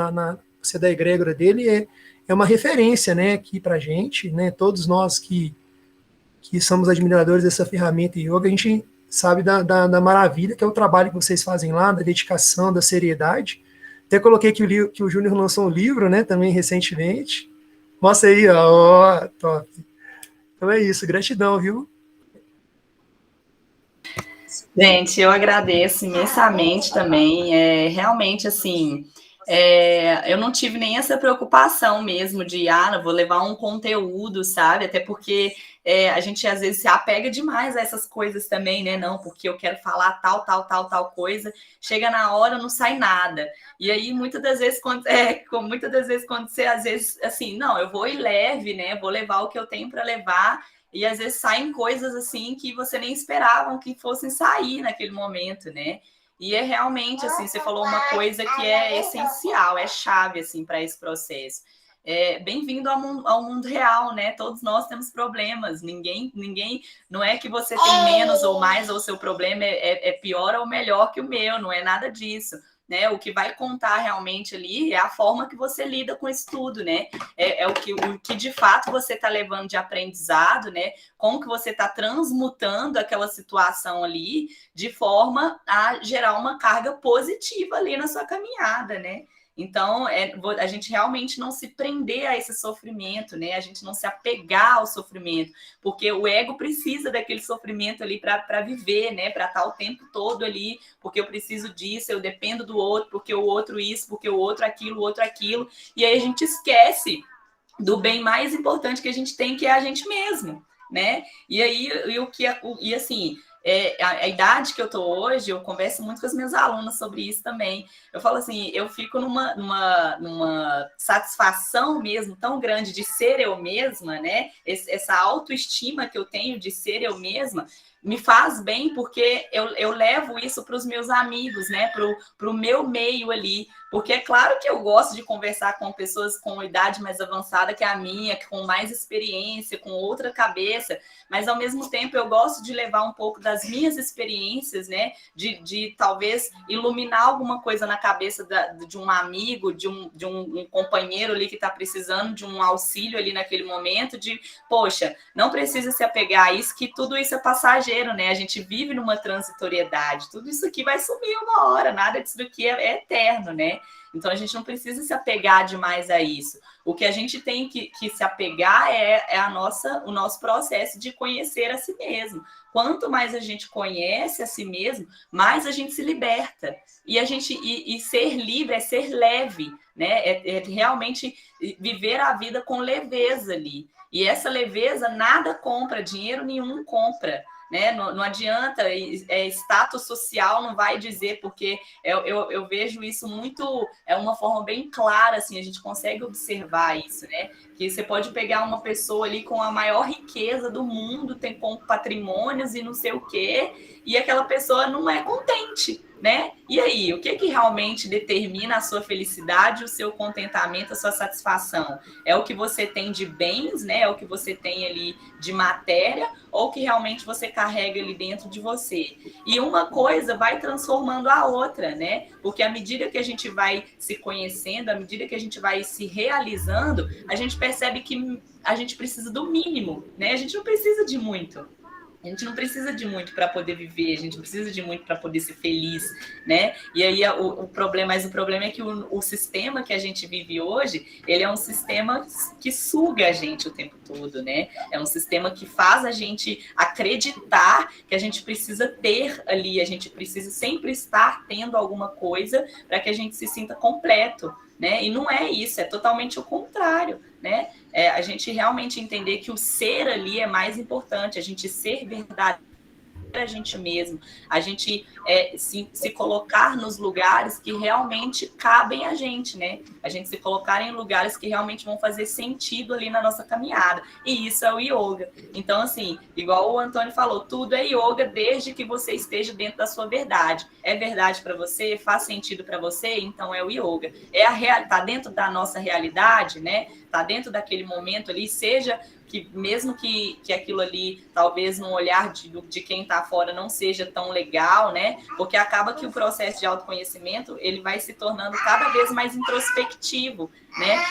você é da egrégora dele, é uma referência, né, aqui pra gente, né, todos nós que somos admiradores dessa ferramenta yoga, a gente sabe da maravilha que é o trabalho que vocês fazem lá, da dedicação, da seriedade. Até coloquei que o Júnior lançou um livro, né, também recentemente. Mostra aí, ó, top. Então é isso, gratidão, viu? Gente, eu agradeço imensamente também. Realmente, assim, eu não tive nem essa preocupação mesmo de, vou levar um conteúdo, sabe? Até porque a gente às vezes se apega demais a essas coisas também, né? Não, porque eu quero falar tal coisa, chega na hora, não sai nada. E aí, muitas das vezes, quando você, às vezes, assim, não, eu vou ir leve, né? Vou levar o que eu tenho para levar. E às vezes saem coisas assim que você nem esperava que fossem sair naquele momento, né? E é realmente assim, você falou uma coisa que é essencial, é chave assim para esse processo. Bem-vindo ao mundo real, né? Todos nós temos problemas. Ninguém, não é que você tem menos ou mais, ou seu problema é pior ou melhor que o meu, não é nada disso. Né, o que vai contar realmente ali é a forma que você lida com isso tudo, né? O que de fato você está levando de aprendizado, né? Como que você está transmutando aquela situação ali de forma a gerar uma carga positiva ali na sua caminhada, né? Então, a gente realmente não se prender a esse sofrimento, né? A gente não se apegar ao sofrimento, porque o ego precisa daquele sofrimento ali para viver, né? Para estar o tempo todo ali, porque eu preciso disso, eu dependo do outro, porque o outro isso, porque o outro aquilo. E aí a gente esquece do bem mais importante que a gente tem, que é a gente mesmo, né? E aí, assim... a idade que eu tô hoje, eu converso muito com as minhas alunas sobre isso também. Eu falo assim, eu fico numa satisfação mesmo tão grande de ser eu mesma, né? Essa autoestima que eu tenho de ser eu mesma me faz bem, porque eu levo isso para os meus amigos, né? Para o meu meio ali. Porque é claro que eu gosto de conversar com pessoas com idade mais avançada que a minha, com mais experiência, com outra cabeça, mas ao mesmo tempo eu gosto de levar um pouco das minhas experiências, né? De talvez iluminar alguma coisa na cabeça de um amigo, de um companheiro ali que está precisando de um auxílio ali naquele momento, poxa, não precisa se apegar a isso, que tudo isso é passageiro, né? A gente vive numa transitoriedade, tudo isso aqui vai sumir uma hora, nada disso daqui é eterno, né? Então, a gente não precisa se apegar demais a isso. O que a gente tem que se apegar é o nosso processo de conhecer a si mesmo. Quanto mais a gente conhece a si mesmo, mais a gente se liberta. E ser livre é ser leve, né? É realmente viver a vida com leveza ali. E essa leveza nada compra, dinheiro nenhum compra. Né? Não adianta, status social não vai dizer, porque eu vejo isso muito, uma forma bem clara, assim, a gente consegue observar isso, né? Que você pode pegar uma pessoa ali com a maior riqueza do mundo, tem com patrimônios e não sei o quê, e aquela pessoa não é contente, né? E aí, o que realmente determina a sua felicidade, o seu contentamento, a sua satisfação? É o que você tem de bens, né? É o que você tem ali de matéria, ou o que realmente você carrega ali dentro de você? E uma coisa vai transformando a outra, né? Porque à medida que a gente vai se conhecendo, à medida que a gente vai se realizando, a gente percebe que a gente precisa do mínimo, né? A gente não precisa de muito. A gente não precisa de muito para poder viver, a gente não precisa de muito para poder ser feliz, né? E aí o problema é que o sistema que a gente vive hoje, ele é um sistema que suga a gente o tempo todo, né? É um sistema que faz a gente acreditar que a gente precisa ter ali, a gente precisa sempre estar tendo alguma coisa para que a gente se sinta completo, né? E não é isso, é totalmente o contrário, né? A gente realmente entender que o ser ali é mais importante, a gente ser verdadeiro a gente mesmo, a gente se colocar nos lugares que realmente cabem a gente, né? A gente se colocar em lugares que realmente vão fazer sentido ali na nossa caminhada. E isso é o yoga. Então, assim, igual o Antônio falou, tudo é yoga desde que você esteja dentro da sua verdade. É verdade para você? Faz sentido para você? Então é o yoga. Tá dentro da nossa realidade, né? Tá dentro daquele momento ali, seja que mesmo que aquilo ali, talvez no olhar de quem está fora não seja tão legal, né? Porque acaba que o processo de autoconhecimento, ele vai se tornando cada vez mais introspectivo, né?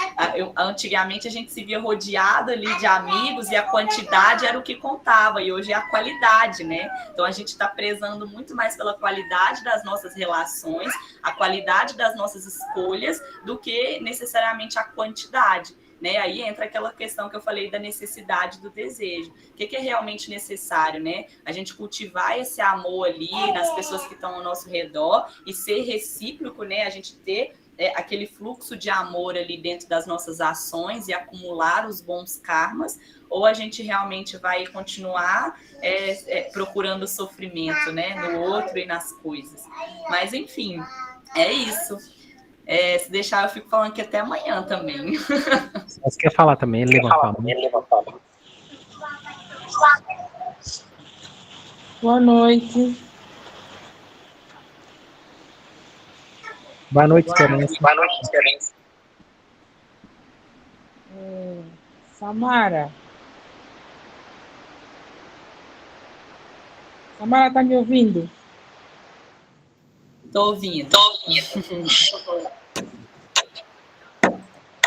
Antigamente a gente se via rodeado ali de amigos e a quantidade era o que contava, e hoje é a qualidade, né? Então a gente está prezando muito mais pela qualidade das nossas relações, a qualidade das nossas escolhas, do que necessariamente a quantidade. Né? Aí entra aquela questão que eu falei da necessidade do desejo. O que é realmente necessário, né? A gente cultivar esse amor ali nas pessoas que estão ao nosso redor e ser recíproco, né? A gente ter aquele fluxo de amor ali dentro das nossas ações e acumular os bons karmas, ou a gente realmente vai continuar procurando sofrimento, né? No outro e nas coisas. Mas, enfim, é isso. Se deixar, eu fico falando aqui até amanhã também. Você quer falar também? Ele levantou a mão. Boa noite. Boa noite, Esperança. Boa noite, Esperança. Samara. Samara, está me ouvindo? Estou ouvindo.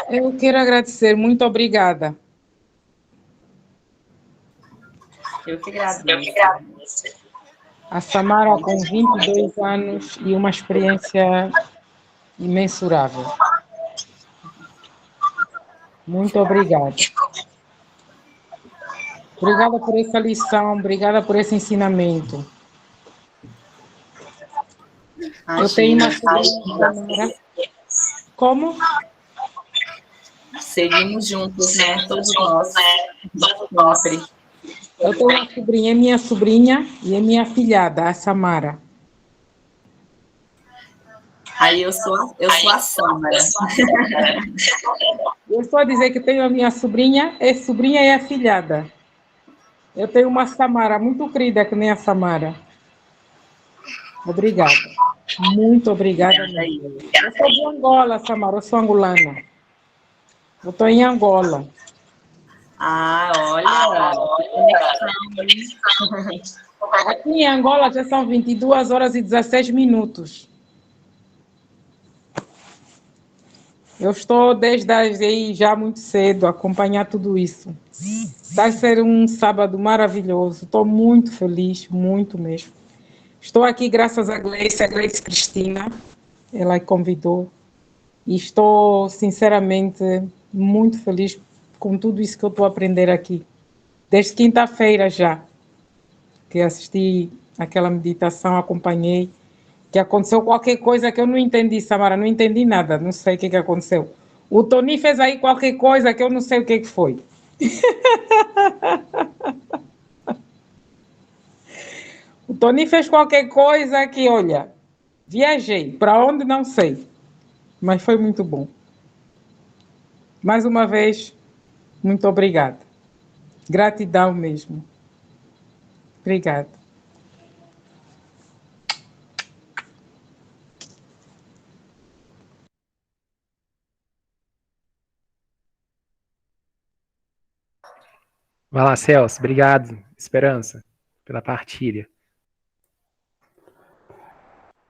Eu quero agradecer, muito obrigada. Eu que agradeço. A Samara com 22 anos e uma experiência imensurável. Muito obrigada. Obrigada por essa lição, obrigada por esse ensinamento. Eu tenho uma sobrinha. Como? Seguimos juntos, né? Todos nós. Eu tenho uma sobrinha, é minha sobrinha e é minha filhada, a Samara. Aí eu sou a Samara. Eu só dizer que tenho a minha sobrinha e afilhada. Eu tenho uma Samara muito querida, que nem a Samara. Obrigada. Muito obrigada. Eu sou de Angola, Samara, eu sou angolana. Eu estou em Angola. Ah, olha. Aqui em Angola já são 22 horas e 16 minutos. Eu estou desde aí já muito cedo a acompanhar tudo isso. Vai ser um sábado maravilhoso. Estou muito feliz, muito mesmo. Estou aqui graças a Gleice Cristina. Ela convidou. E estou, sinceramente, muito feliz com tudo isso que eu estou a aprender aqui. Desde quinta-feira já, que assisti aquela meditação, acompanhei, que aconteceu qualquer coisa que eu não entendi, Samara, não entendi nada, não sei o que aconteceu. O Tony fez aí qualquer coisa que eu não sei o que foi. O Tony fez qualquer coisa que, olha, viajei, para onde não sei, mas foi muito bom. Mais uma vez, muito obrigada. Gratidão mesmo. Obrigada. Vai lá, Celso. Obrigado, Esperança, pela partilha.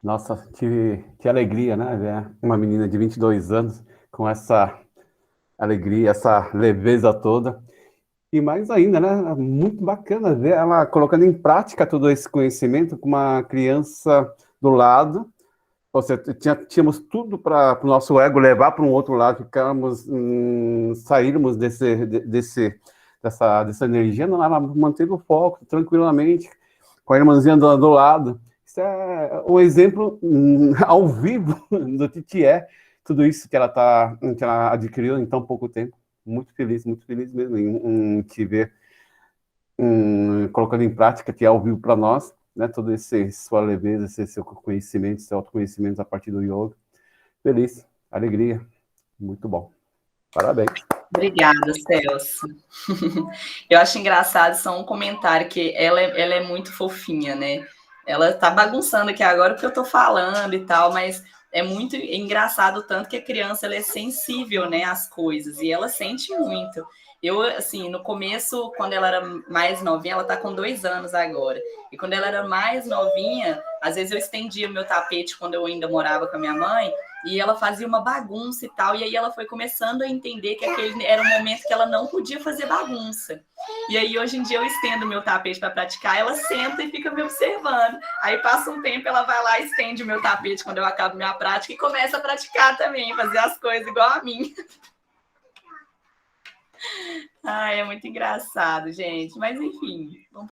Nossa, que alegria, né? Ver uma menina de 22 anos com essa alegria, essa leveza toda. E mais ainda, né? Muito bacana ver ela colocando em prática todo esse conhecimento com uma criança do lado. Ou seja, tínhamos tudo para o nosso ego levar para um outro lado, ficarmos, sairmos dessa energia, não, ela manteve o foco tranquilamente, com a irmãzinha do lado. Isso é um exemplo ao vivo do Titié, tudo isso que ela adquiriu em tão pouco tempo. Muito feliz mesmo em te ver colocando em prática, que é ao vivo para nós, né? Todo esse sua leveza, esse seu conhecimento, esse autoconhecimento a partir do yoga. Feliz, alegria, muito bom. Parabéns. Obrigada, Celso. Eu acho engraçado só um comentário que ela é muito fofinha, né? Ela tá bagunçando aqui agora porque eu tô falando e tal, mas é muito engraçado o tanto que a criança ela é sensível, né, às coisas e ela sente muito. Eu, assim, no começo, quando ela era mais novinha, ela tá com 2 anos agora. E quando ela era mais novinha, às vezes eu estendia o meu tapete quando eu ainda morava com a minha mãe e ela fazia uma bagunça e tal. E aí ela foi começando a entender que aquele era um momento que ela não podia fazer bagunça. E aí, hoje em dia, eu estendo o meu tapete para praticar, ela senta e fica me observando. Aí passa um tempo, ela vai lá, estende o meu tapete quando eu acabo minha prática e começa a praticar também, fazer as coisas igual a mim. Ai, é muito engraçado, gente. Mas enfim, vamos